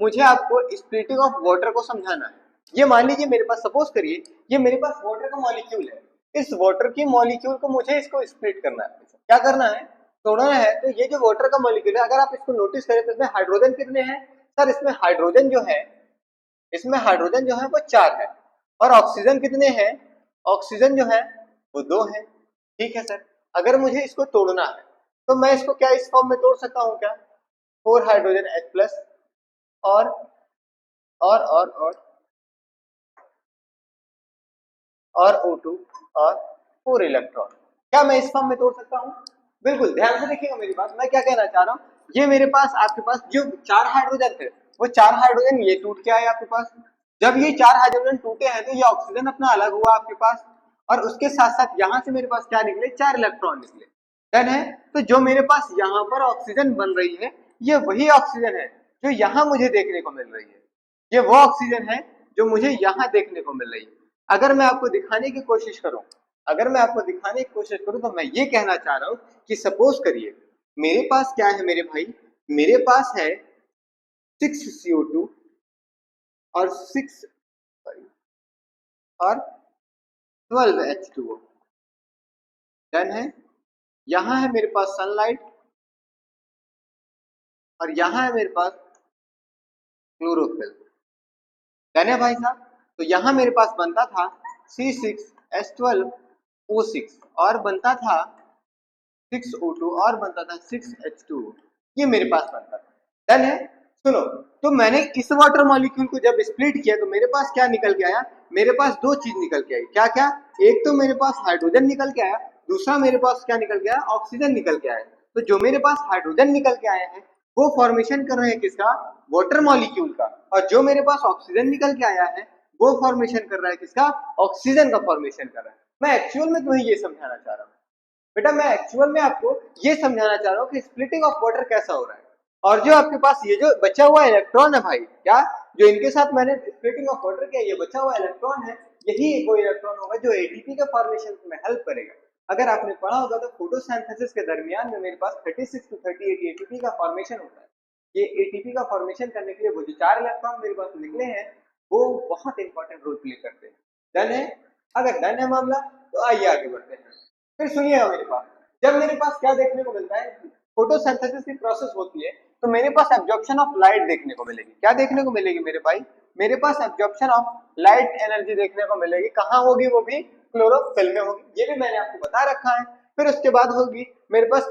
मुझे आपको स्प्लिटिंग ऑफ वाटर को समझाना है। ये मान लीजिए मेरे पास, सपोज करिए ये मेरे पास वाटर का मॉलिक्यूल है। इस वाटर की मॉलिक्यूल को मुझे इसको स्प्लिट करना है। क्या करना है? तोड़ना है। तो ये जो वाटर का मॉलिक्यूल है अगर आप इसको नोटिस करें तो इसमें हाइड्रोजन कितने हैं? सर इसमें हाइड्रोजन जो है, इसमें हाइड्रोजन जो है वो 4 है। और ऑक्सीजन कितने हैं? ऑक्सीजन जो है वो 2 है। ठीक है सर। अगर मुझे इसको तोड़ना है तो मैं इसको क्या इस फॉर्म में तोड़ सकता हूँ क्या? 4 हाइड्रोजन H प्लस और और O2 और 4 इलेक्ट्रॉन। क्या मैं इस फॉर्म में तोड़ सकता हूँ? बिल्कुल ध्यान से देखिएगा मेरी बात। मैं क्या कहना चाह रहा हूँ, ये मेरे पास आपके पास जो 4 हाइड्रोजन थे वो 4 हाइड्रोजन ये टूट के आए आपके पास। जब ये 4 हाइड्रोजन टूटे हैं तो ये ऑक्सीजन अपना अलग हुआ आपके पास, और उसके साथ साथ यहाँ से मेरे पास क्या निकले? 4 इलेक्ट्रॉन निकले। डन है। तो जो मेरे पास यहाँ पर ऑक्सीजन बन रही है ये वही ऑक्सीजन है जो यहाँ मुझे देखने को मिल रही है। ये वो ऑक्सीजन है जो मुझे यहाँ देखने को मिल रही है। अगर मैं आपको दिखाने की कोशिश करूं, अगर मैं आपको दिखाने की कोशिश करूं तो मैं ये कहना चाह रहा हूं कि सपोज करिए मेरे पास क्या है मेरे भाई, मेरे पास है 6CO2 और 6 और 12H2O। डन है। यहाँ है मेरे पास सनलाइट और यहाँ है मेरे पास क्लोरोफिल। डन है भाई साहब। तो यहाँ मेरे पास बनता था C6H12O6 और बनता था 6O2 और बनता था 6H2O। ये मेरे पास बनता था। डन है। सुनो, तो मैंने इस वाटर मॉलिक्यूल को जब स्प्लिट किया तो मेरे पास क्या निकल के आया, मेरे पास दो चीज निकल के आई। क्या क्या? एक तो मेरे पास हाइड्रोजन निकल के आया, दूसरा मेरे पास क्या निकल के आया, ऑक्सीजन निकल के आया। तो जो मेरे पास हाइड्रोजन निकल के आया है वो फॉर्मेशन कर रहे हैं किसका, वाटर मॉलिक्यूल का, और जो मेरे पास ऑक्सीजन निकल के आया है वो फॉर्मेशन कर रहा है किसका, ऑक्सीजन का फॉर्मेशन कर रहा है। मैं एक्चुअल में तुम्हें ये समझाना चाह रहा हूँ बेटा, मैं एक्चुअल में आपको ये समझाना चाह रहा हूँ कि स्प्लिटिंग ऑफ वाटर कैसा हो रहा है। और जो आपके पास ये जो बचा हुआ इलेक्ट्रॉन है भाई, क्या जो इनके साथ मैंने स्प्लिटिंग ऑफ वाटर किया, ये बचा हुआ इलेक्ट्रॉन है, यही वो इलेक्ट्रॉन होगा जो एटीपी के फॉर्मेशन में हेल्प करेगा। अगर आपने पढ़ा होगा तो फोटोसिंथेसिस के दरमियान में मेरे पास 36 to 38 एटीपी का फॉर्मेशन होता है। ये एटीपी का फॉर्मेशन करने के लिए वो जो 4 इलेक्ट्रॉन मेरे पास निकले हैं वो बहुत इंपॉर्टेंट रोल प्ले करते हैं। डन है? अगर डन है मामला तो आइए आगे बढ़ते हैं। फिर सुनिएगा, मेरे पास जब मेरे पास क्या देखने को मिलता है, फोटोसिंथेसिस की प्रोसेस होती है तो मेरे पास एब्जॉर्प्शन ऑफ लाइट देखने को मिलेगी। क्या देखने को मिलेगी मेरे भाई, मेरे पास एब्जॉर्प्शन ऑफ लाइट एनर्जी देखने को मिलेगी। कहाँ होगी? वो भी क्लोरोफिल में होगी। ये भी मैंने आपको बता रखा है। फिर उसके बाद होगी मेरे पास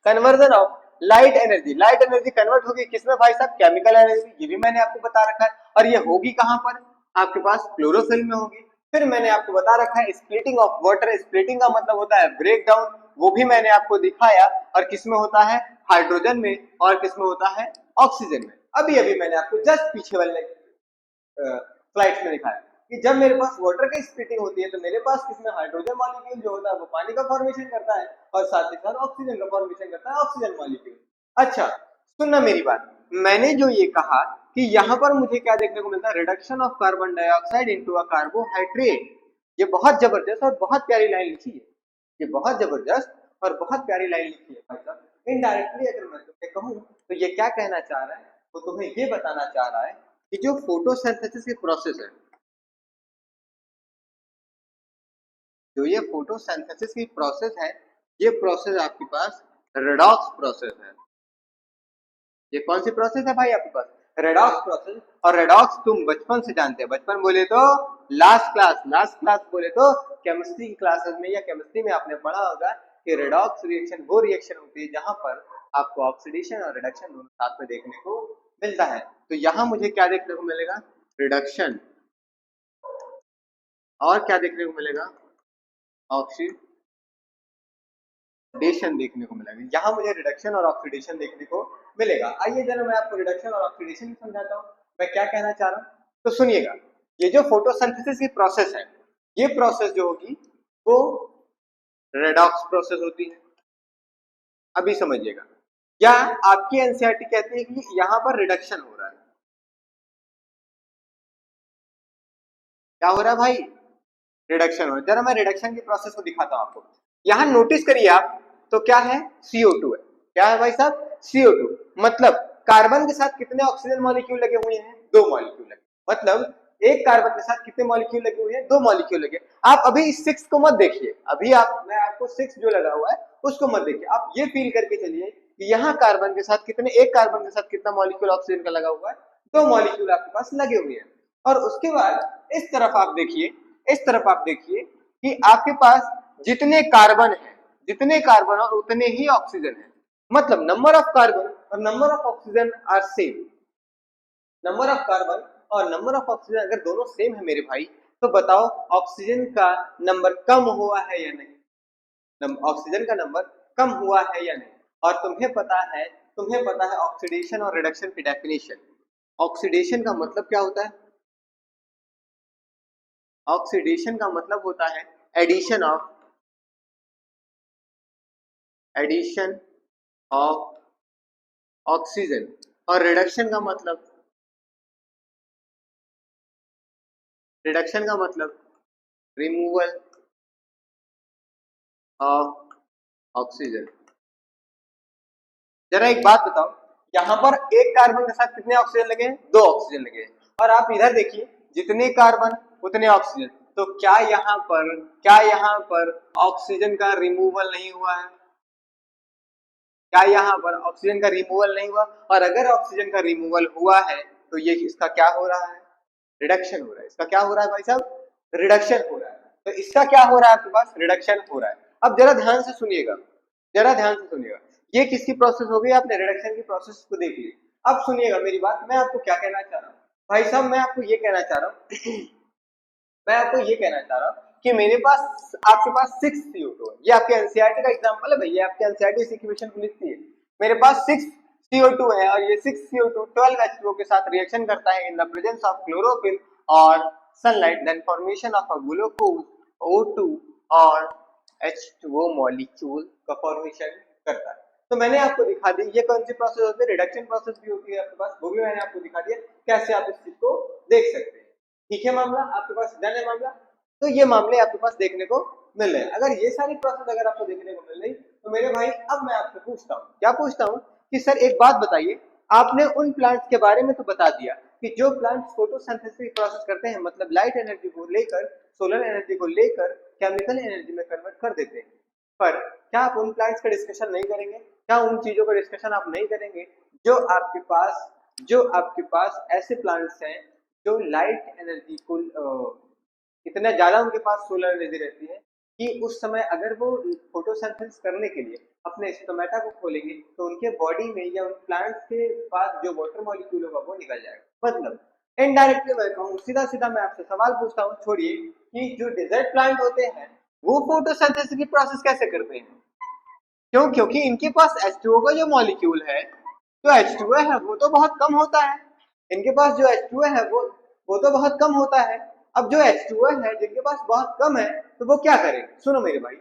conversion of light energy. Light energy convert होगी किसमें भाई साहब, केमिकल एनर्जी। ये भी मैंने आपको बता रखा है। और ये होगी कहां पर, आपके पास क्लोरोफिल में होगी। फिर मैंने आपको बता रखा है स्प्लिटिंग ऑफ वाटर। स्प्लिटिंग का मतलब होता है ब्रेक डाउन, वो भी मैंने आपको दिखाया। और किसमें होता है, हाइड्रोजन में, और किसमें होता है, ऑक्सीजन में। अभी अभी मैंने आपको जस्ट पीछे वाले फ्लाइट्स में दिखाया कि जब मेरे पास वाटर की स्प्लिटिंग होती है तो मेरे पास किसमें, हाइड्रोजन मॉलिक्यूल जो होता है वो पानी का फॉर्मेशन करता है और साथ ही साथ ऑक्सीजन का फॉर्मेशन करता है ऑक्सीजन मॉलिक्यूल। अच्छा सुनना मेरी बात, मैंने जो ये कहा कि यहाँ पर मुझे क्या देखने को मिलता है, reduction of carbon dioxide into a carbohydrate. ये बहुत जबरदस्त और बहुत प्यारी लाइन लिखी है, ये बहुत जबरदस्त और बहुत प्यारी लाइन लिखी है भाई साहब। इनडायरेक्टली अगर मैं तुम्हें कहूँ तो ये क्या कहना चाह रहा है, वो तुम्हें ये बताना चाह रहा है कि जो फोटोसिंथेसिस की प्रोसेस है, जो ये फोटोसिंथेसिस की प्रोसेस है, ये प्रोसेस आपके पास रेडॉक्स प्रोसेस है। ये कौन सी प्रोसेस है भाई आपके पास, रेडॉक्स प्रोसेस। और रेडॉक्स तुम बचपन से जानते हैं, बचपन बोले तो लास्ट क्लास बोले तो केमिस्ट्री की क्लासेस में या केमिस्ट्री में आपने पढ़ा होगा कि रेडॉक्स रिएक्शन वो रिएक्शन होती है जहां पर आपको ऑक्सीडेशन और रिडक्शन दोनों साथ में देखने को मिलता है। तो यहाँ मुझे क्या देखने को मिलेगा, रिडक्शन, और क्या देखने को मिलेगा, ऑक्सीडेशन देखने को मिलेगा। यहाँ मुझे रिडक्शन और ऑक्सीडेशन देखने को मिलेगा। आइए जरा मैं आपको रिडक्शन और ऑक्सीडेशन समझाता हूँ मैं क्या कहना चाह रहा हूँ। तो सुनिएगा, ये जो फोटोसिंथेसिस की प्रोसेस है, ये प्रोसेस जो होगी वो रेडॉक्स प्रोसेस होती है। अभी समझिएगा, या आपकी एनसीईआरटी कहती है कि यहाँ पर रिडक्शन हो रहा है। क्या हो रहा है भाई, रिडक्शन हो रहा है। जरा मैं रिडक्शन की प्रोसेस को दिखाता हूँ आपको। यहाँ नोटिस करिए आप, तो क्या है, CO2 है। क्या है भाई साहब, CO2। मतलब कार्बन के साथ कितने ऑक्सीजन मॉलिक्यूल लगे हुए हैं, दो मॉलिक्यूल लगे। मतलब एक कार्बन के साथ कितने मॉलिक्यूल लगे हुए हैं, दो मॉलिक्यूल लगे। आप अभी इस 6 को मत देखिए, अभी आप, मैं आपको 6 जो लगा हुआ है उसको मत देखिए। आप ये फील करके चलिए कि यहाँ कार्बन के साथ कितने, एक कार्बन के साथ कितना मॉलिक्यूल ऑक्सीजन का लगा हुआ है, दो मॉलिक्यूल आपके पास लगे हुए हैं। और उसके बाद इस तरफ आप देखिए, इस तरफ आप देखिए कि आपके पास जितने कार्बन है, जितने कार्बन और उतने ही ऑक्सीजन है। मतलब नंबर ऑफ कार्बन और number of oxygen are same. Number of carbon और नंबर ऑफ ऑक्सीजन अगर दोनों सेम है मेरे भाई, तो बताओ ऑक्सीजन का नंबर कम हुआ है या नहीं, ऑक्सीजन का नंबर कम हुआ है या नहीं। और तुम्हें पता है ऑक्सीडेशन और रिडक्शन की डेफिनेशन। ऑक्सीडेशन का मतलब क्या होता है, ऑक्सीडेशन का मतलब होता है एडिशन ऑफ ऑक्सीजन। और रिडक्शन का मतलब रिमूवल ऑफ ऑक्सीजन। जरा एक बात बताओ, यहाँ पर एक कार्बन के साथ कितने ऑक्सीजन लगे हैं? 2 ऑक्सीजन लगे हैं। और आप इधर देखिए, जितने कार्बन उतने ऑक्सीजन। तो क्या यहाँ पर ऑक्सीजन का रिमूवल नहीं हुआ है? क्या यहाँ पर ऑक्सीजन का रिमूवल नहीं हुआ? और अगर ऑक्सीजन का रिमूवल हुआ है तो ये इसका क्या हो रहा है? रिडक्शन हो रहा है। इसका क्या हो रहा है भाई साहब? रिडक्शन हो रहा है। तो इसका क्या हो रहा है आपके पास? रिडक्शन हो रहा है। अब जरा ध्यान से सुनिएगा, जरा ध्यान से सुनिएगा। ये किसकी प्रोसेस हो गई? आपने रिडक्शन की प्रोसेस को देख ली। अब सुनिएगा मेरी बात, मैं आपको क्या कहना चाह रहा हूँ भाई साहब, मैं आपको ये कहना चाह रहा हूँ मैं आपको ये कहना चाह रहा हूँ कि मेरे पास आपके पास 6 CO2 है। ये आपके एनसीईआरटी का एग्जांपल है भैया, आपके एनसीईआरटी इस इक्वेशन को लिखती है। मेरे पास 6 CO2 है और ये 6 CO2 12 H2O के साथ रिएक्शन करता है in the presence of chlorophyll और sunlight, then formation of a glucose O2 और H2O मॉलिक्यूल का फॉर्मेशन करता है। तो मैंने आपको दिखा दी ये कौन सी प्रोसेस होती है, रिडक्शन प्रोसेस भी होती है आपके पास, वो भी मैंने आपको दिखा दिया कैसे आप इस चीज को देख सकते हैं। ठीक है, मामला आपके पास डन है मामला। तो ये मामले आपके पास देखने को मिल रहे हैं। अगर ये सारी प्रोसेस अगर आपको देखने को मिल रही तो मेरे भाई अब मैं आपसे पूछता हूँ, क्या पूछता हूँ कि सर एक बात बताइए, आपने उन प्लांट्स के बारे में तो बता दिया कि जो प्लांट्स फोटोसिंथेसिस प्रोसेस करते हैं, मतलब लाइट एनर्जी को लेकर, सोलर एनर्जी को लेकर केमिकल एनर्जी में कन्वर्ट कर देते हैं, पर क्या आप उन प्लांट्स का डिस्कशन नहीं करेंगे? क्या उन चीजों का डिस्कशन आप नहीं करेंगे जो आपके पास ऐसे प्लांट्स हैं जो लाइट एनर्जी को इतना ज्यादा उनके पास सोलर एनर्जी रहती है कि उस समय अगर वो फोटोसिंथेसिस करने के लिए अपने स्टोमेटा को खोलेंगे तो उनके बॉडी में या उन प्लांट्स के पास जो वाटर मॉलिक्यूल होगा वो निकल जाएगा। मतलब इनडायरेक्टली मैं कहूँ, सीधा सीधा मैं आपसे सवाल पूछता हूँ, छोड़िए कि जो डेजर्ट प्लांट होते हैं वो फोटोसिंथेसिस की प्रोसेस कैसे करते हैं? क्यों? क्योंकि इनके पास H2O का जो मॉलिक्यूल है, जो H2O है वो तो बहुत कम होता है। इनके पास जो H2O है वो तो बहुत कम होता है। अब जो H2O है जिनके पास बहुत कम है तो वो क्या करेंगे? सुनो मेरे भाई,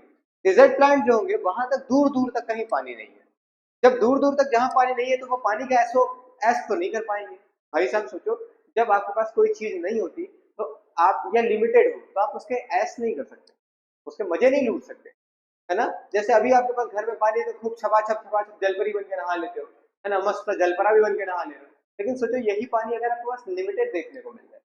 डेजर्ट प्लांट जो होंगे वहां तक दूर दूर तक कहीं पानी नहीं है। जब दूर दूर तक जहां पानी नहीं है तो वो पानी का ऐश तो नहीं कर पाएंगे। भाई साहब सोचो, जब आपके पास कोई चीज नहीं होती तो आप या लिमिटेड हो तो आप उसके ऐश नहीं कर सकते, उसके मजे नहीं लूट सकते, है ना? जैसे अभी आपके पास घर में पानी है तो खूब छपा छप जलपरी बन के नहा लेते हो, है ना? मस्त जलपरा भी बन के नहा ले रहे हो। लेकिन सोचो यही पानी अगर आपके पास लिमिटेड देखने को मिल जाए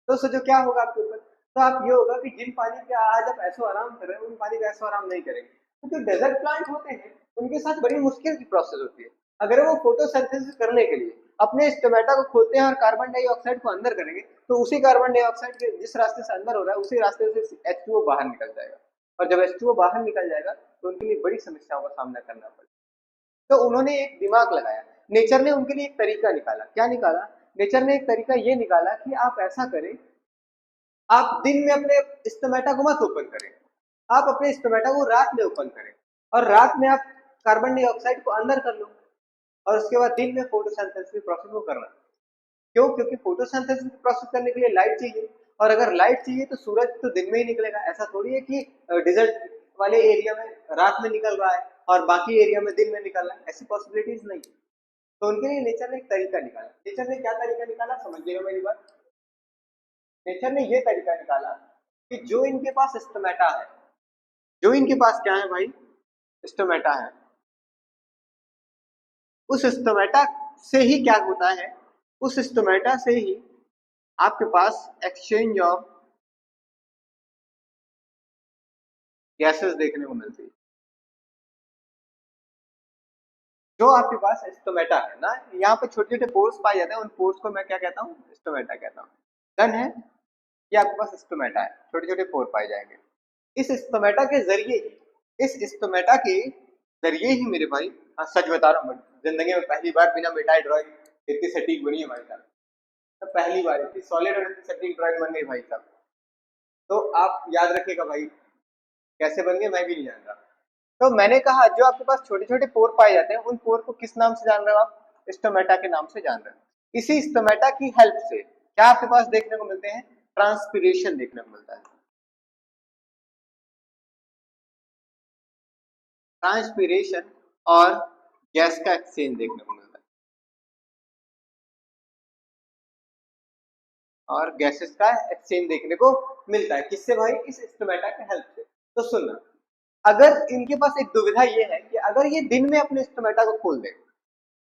तो सोचो क्या होगा आपके ऊपर। तो आप ये होगा कि जिन पानी पे आज आप ऐसो आराम कर रहे हैं उन पानी पे ऐसो आराम नहीं करेंगे। तो जो डेजर्ट प्लांट होते हैं उनके साथ बड़ी मुश्किल की प्रोसेस होती है। अगर वो फोटोसिंथेसिस करने के लिए अपने स्टोमेटा को खोलते हैं और कार्बन डाइऑक्साइड को अंदर करेंगे तो उसी कार्बन डाइऑक्साइड के जिस रास्ते से अंदर हो रहा है उसी रास्ते से H2O बाहर निकल जाएगा। और जब H2O बाहर निकल जाएगा तो उनके लिए बड़ी समस्याओं का सामना करना पड़ेगा। तो उन्होंने एक दिमाग लगाया, नेचर ने उनके लिए एक तरीका निकाला। क्या निकाला? नेचर ने एक तरीका ये निकाला कि आप ऐसा करें, आप दिन में अपने स्टोमेटा को मत ओपन करें, आप अपने स्टोमेटा को रात में ओपन करें और रात में आप कार्बन डाइऑक्साइड को अंदर कर लो और उसके बाद दिन में फोटोसिंथेसिस प्रोसेस को करना। क्यों? क्योंकि फोटोसिंथेसिस प्रोसेस करने के लिए लाइट चाहिए और अगर लाइट चाहिए तो सूरज तो दिन में ही निकलेगा। ऐसा थोड़ी है कि डिजर्ट वाले एरिया में रात में निकल रहा है और बाकी एरिया में दिन में निकल रहा है, ऐसी पॉसिबिलिटीज नहीं। तो उनके लिए नेचर ने एक तरीका निकाला। नेचर ने क्या तरीका निकाला समझिएगा मेरी बात। नेचर ने ये तरीका निकाला कि जो इनके पास स्टोमेटा है, जो इनके पास क्या है भाई? स्टोमेटा है। उस स्टोमेटा से ही क्या होता है? उस स्टोमेटा से ही आपके पास एक्सचेंज ऑफ गैसेस देखने को मिलती है। जो आपके पास स्टोमेटा है ना, यहाँ पे छोटे छोटे पोर्स पाए जाते हैं, उन पोर्स को मैं क्या कहता हूँ? स्टोमेटा कहता हूँ। डन है? ये आपके पास स्टोमेटा है, छोटे छोटे पोर पाए जाएंगे। इस स्टोमेटा के जरिए ही, इस स्टोमेटा के जरिए ही मेरे भाई, हाँ सच बता रहा हूँ, जिंदगी में पहली बार बिना मिटाए ड्राइंग इतनी सटीक बनी है भाई साहब। तो पहली बार इतनी सॉलिड और इतनी सटीक ड्राइंग बन गई भाई साहब। तो आप याद रखिएगा भाई, कैसे बन गए मैं भी नहीं जान रहा। तो मैंने कहा जो आपके पास छोटे छोटे पोर पाए जाते हैं उन पोर को किस नाम से जान रहे हो आप? स्टोमेटा के नाम से जान रहे हो। इसी स्टोमेटा की हेल्प से क्या आपके पास देखने को मिलते हैं? ट्रांसपीरेशन देखने को मिलता है। ट्रांसपीरेशन और गैस का एक्सचेंज देखने को मिलता है और गैसेस का एक्सचेंज देखने को मिलता है। किससे भाई? इस स्टोमेटा के हेल्प से। तो सुनना, अगर इनके पास एक दुविधा ये है कि अगर ये दिन में अपने स्टोमेटा को खोल दे,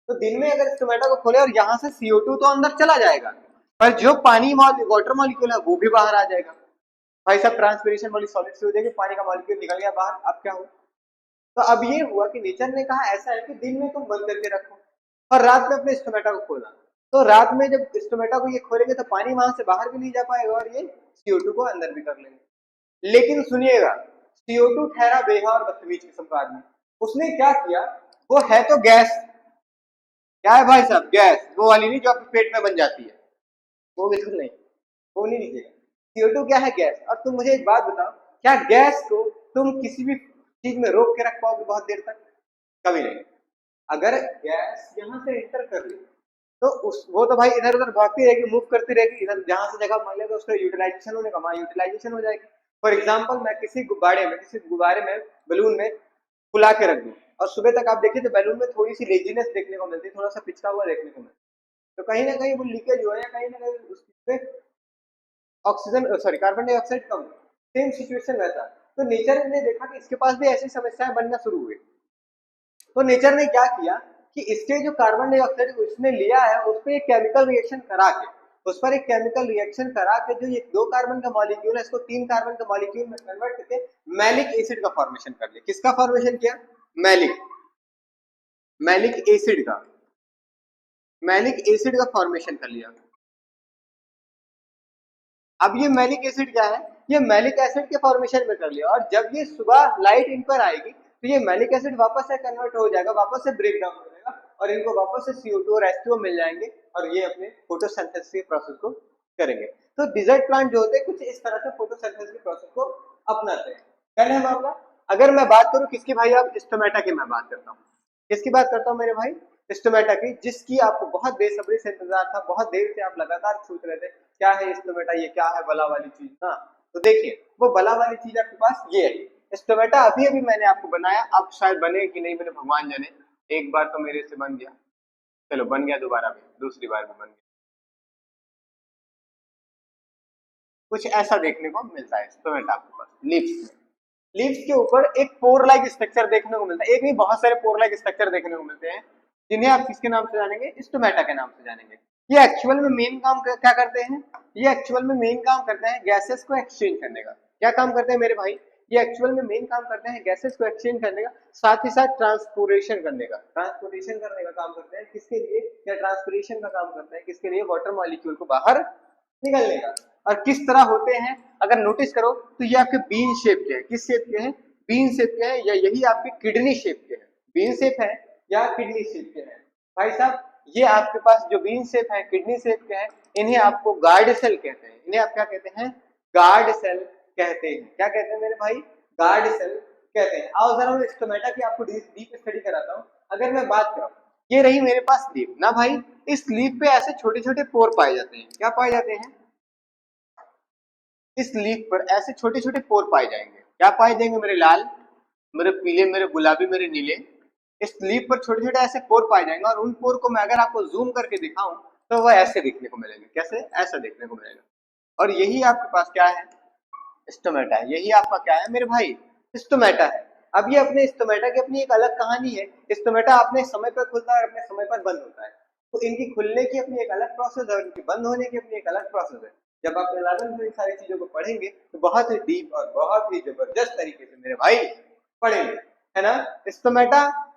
तो दिन में अगर स्टोमेटा को खोले और यहाँ से CO2 तो अंदर चला जाएगा, पर जो पानी वाटर मॉलिक्यूल है वो भी बाहर आ जाएगा। भाई साहब ट्रांसपिरेशन वाली सॉलिड से हो जाएगी, पानी का मॉलिक्यूल निकल गया बाहर, अब क्या हो? तो अब ये हुआ कि नेचर ने कहा ऐसा है कि दिन में तुम बंद करके रखो और रात में अपने स्टोमेटा को खोलना। तो रात में जब स्टोमेटा को ये खोलेंगे तो पानी वहां से बाहर भी नहीं जा पाएगा और ये CO2 को अंदर भी कर लेंगे। लेकिन सुनिएगा, CO2 ठहरा बेहा और बदतमीज किस्म का आदमी। उसने क्या किया, वो है तो गैस, क्या है भाई साहब, गैस, वो वाली नहीं जो आपके पेट में बन जाती है, वो बिल्कुल नहीं, वो नहीं लीजिएगा। CO2 क्या है, गैस। और तुम मुझे एक बात बताओ, क्या गैस को तुम किसी भी चीज में रोक के रख पाओगे बहुत देर तक? कभी नहीं। अगर गैस यहाँ से एंटर कर ली तो वो तो भाई इधर उधर भागती रहेगी, मूव करती रहेगी, इधर जहां से जगह मान लेगा उसका यूटिलाइजेशन होने का वहां यूटिलाइजेशन हो जाएगी। फॉर एग्जाम्पल मैं किसी गुब्बारे में बलून में फुला के रख दूं और सुबह तक आप देखिए तो बैलून में थोड़ी सी लेजीनेस देखने को मिलती है, थोड़ा सा पिचका हुआ देखने को मिलता है। तो कहीं ना कहीं वो लीकेज हुआ है या कहीं ना कहीं उसमें ऑक्सीजन सॉरी कार्बन डाइऑक्साइड कम, सेम सिचुएशन वैसा। तो नेचर ने देखा कि इसके पास भी ऐसी समस्याएं बनना शुरू हुई, तो नेचर ने क्या किया कि इसके जो कार्बन डाइऑक्साइड इसने लिया है उस पर एक केमिकल रिएक्शन करा के, उस पर एक केमिकल रिएक्शन करा के जो ये 2 कार्बन का मॉलिक्यूल है इसको 3 कार्बन का मॉलिक्यूल में कन्वर्ट करके मैलिक एसिड का फॉर्मेशन कर लिया। किसका फॉर्मेशन किया? मैलिक एसिड का फॉर्मेशन कर लिया। अब ये मैलिक एसिड क्या है, ये मैलिक एसिड के फॉर्मेशन में कर लिया और जब ये सुबह लाइट इन पर आएगी तो ये मैलिक एसिड वापस से कन्वर्ट हो जाएगा, वापस से ब्रेक डाउन हो जाएगा और इनको वापस से CO2 और H2O मिल जाएंगे और ये अपने फोटोसिंथेसिस के प्रोसेस को करेंगे। तो डिजर्ट प्लांट जो होते हैं कुछ इस तरह से फोटोसिंथेसिस के प्रोसेस को अपनाते हैं। कल है मामला। अगर मैं बात करूं किसकी भाई, आप स्टोमेटा की मैं बात करता हूँ, किसकी बात करता हूँ मेरे भाई, स्टोमेटा की, जिसकी आपको बहुत बेसब्री से इंतजार था, बहुत देर से आप लगातार सोच रहे थे क्या है स्टोमेटा, ये क्या है बला वाली चीज ना। तो देखिए वो बला वाली चीज आपके पास ये है स्टोमेटा। अभी अभी मैंने आपको बनाया, अब शायद बने कि नहीं बने भगवान जाने, एक बार तो मेरे से बन गया, चलो बन गया, दोबारा भी, दूसरी बार भी बन गया। कुछ ऐसा देखने को मिलता है स्टोमेटा आपके पास लीव्स में। लीव्स के ऊपर एक पोर लाइक स्ट्रक्चर देखने को मिलता है, एक नहीं बहुत सारे पोर लाइक स्ट्रक्चर देखने को मिलते हैं जिन्हें आप किसके नाम से जानेंगे, स्टोमेटा के नाम से जानेंगे। ये एक्चुअल में मेन काम क्या करते हैं, ये एक्चुअल में मेन काम करते हैं गैसेस को एक्सचेंज करने का। क्या काम करते हैं मेरे भाई, ये एक्चुअल में मेन काम करते हैं गैसेस को एक्सचेंज करने का, साथ ही साथ ट्रांसपोर्टेशन करने का, काम करते हैं किसके लिए, या ट्रांसपोर्टेशन का काम करते हैं किसके लिए, वाटर मॉलिक्यूल को बाहर निकलने का। और किस तरह होते हैं अगर नोटिस करो तो ये आपके बीन शेप के हैं, किस शेप के हैं, बीन शेप के हैं, या यही आपके किडनी शेप के हैं, बीन शेप है या किडनी शेप के हैं। भाई साहब ये आपके पास जो बीन शेप है किडनी शेप के हैं, इन्हें आपको गार्ड सेल कहते हैं, इन्हें आप क्या कहते हैं, गार्ड सेल कहते हैं। क्या कहते हैं मेरे भाई, गार्ड सेल कहते हैं। आओ जरा मैं स्टोमेटा की आपको डीप स्टडी कराता हूँ। अगर मैं बात करूँ, ये रही मेरे पास लीफ ना भाई, इस लीफ पे ऐसे छोटे छोटे पोर पाए जाते हैं, क्या पाए जाते हैं, इस लीफ पर ऐसे छोटे छोटे पोर पाए जाएंगे। क्या पाए जाएंगे मेरे लाल, मेरे पीले, मेरे गुलाबी, मेरे नीले, इस लीफ पर छोटे छोटे ऐसे पोर पाए जाएंगे और उन पोर को मैं अगर आपको जूम करके दिखाऊं तो वह ऐसे दिखने को मिलेंगे। कैसे, ऐसा देखने को मिलेगा। और यही आपके पास क्या है, स्टोमेटा है। यही आपका क्या है मेरे भाई, स्टोमेटा है। अब ये अपने स्टोमेटा की अपनी एक अलग कहानी है। स्टोमेटा अपने समय पर खुलता है और अपने समय पर बंद होता है, तो इनकी खुलने की अपनी एक अलग प्रोसेस है और इनकी बंद होने की अपनी एक अलग प्रोसेस है। जब आप 11th में इन सारी चीजों को पढ़ेंगे तो बहुत ही डीप और बहुत ही जबरदस्त तरीके से मेरे भाई पढ़ेंगे, है ना। स्टोमेटा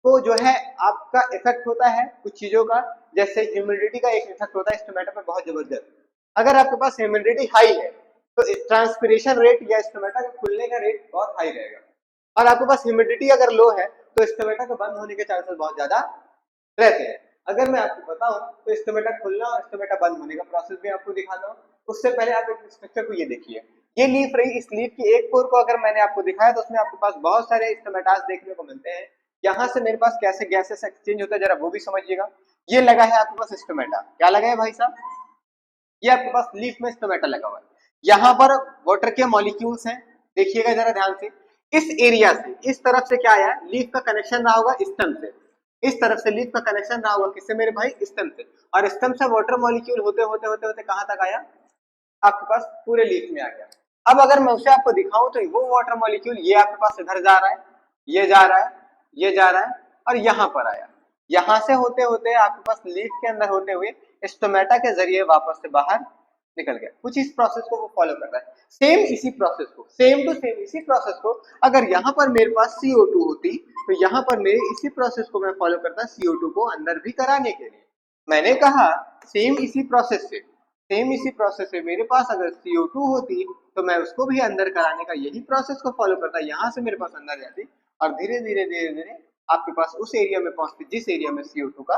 को जो है आपका इफेक्ट होता है कुछ चीजों का, जैसे ह्यूमिडिटी का एक इफेक्ट होता है स्टोमेटा पर बहुत जबरदस्त। अगर आपके पास ह्यूमिडिटी हाई है तो ट्रांसपिरेशन रेट या स्टोमेटा का खुलने का रेट बहुत हाई रहेगा, और आपके पास ह्यूमिडिटी अगर लो है तो स्टोमेटा का बंद होने के चांसेस बहुत ज्यादा रहते हैं। अगर मैं आपको बताऊं तो स्टोमेटा खुलना और स्टोमेटा बंद होने का प्रोसेस भी आपको दिखाता हूं। उससे पहले आप एक स्ट्रक्चर को ये देखिए, ये लीफ रही, इस लीफ की एक पोर को अगर मैंने आपको दिखाया तो उसमें आपके पास बहुत सारे स्टोमेटास देखने को मिलते हैं। यहाँ से मेरे पास कैसे गैसेस एक्सचेंज होता है जरा वो भी समझिएगा। ये लगा है आपके पास स्टोमेटा, क्या लगा है भाई साहब, ये आपके पास लीफ में स्टोमेटा लगा हुआ है। यहाँ पर वाटर के मॉलिक्यूल्स हैं, देखिएगा जरा ध्यान से। इस एरिया से इस तरफ से क्या आया, लीफ का कनेक्शन रहा होगा स्टेम से, इस तरफ से लीफ का कनेक्शन रहा होगा किससे मेरे भाई, स्टेम से, और स्टेम से वाटर मॉलिक्यूल होते होते होते होते कहां तक आया, आपके पास पूरे लीफ में आ गया। अब अगर मैं उसे आपको दिखाऊं तो वो वाटर मॉलिक्यूल ये आपके पास इधर जा रहा है, ये जा रहा है, ये जा रहा है और यहाँ पर आया, यहाँ से होते होते आपके पास लीफ के अंदर होते हुए स्टोमेटा के जरिए वापस से बाहर निकल गया। कुछ इस प्रोसेस को वो फॉलो कर रहा है। सेम इसी प्रोसेस को, सेम टू सेम इसी प्रोसेस को अगर यहाँ पर मेरे पास CO2 होती तो यहाँ पर मेरे इसी प्रोसेस को मैं फॉलो करता CO2 को अंदर भी कराने के लिए। मैंने कहा सेम इसी प्रोसेस से, सेम इसी प्रोसेस से मेरे पास अगर CO2 होती तो मैं उसको भी अंदर कराने का यही प्रोसेस को फॉलो करता, यहाँ से मेरे पास अंदर जाती और धीरे धीरे धीरे धीरे आपके पास उस एरिया में पहुंचती जिस एरिया में CO2 का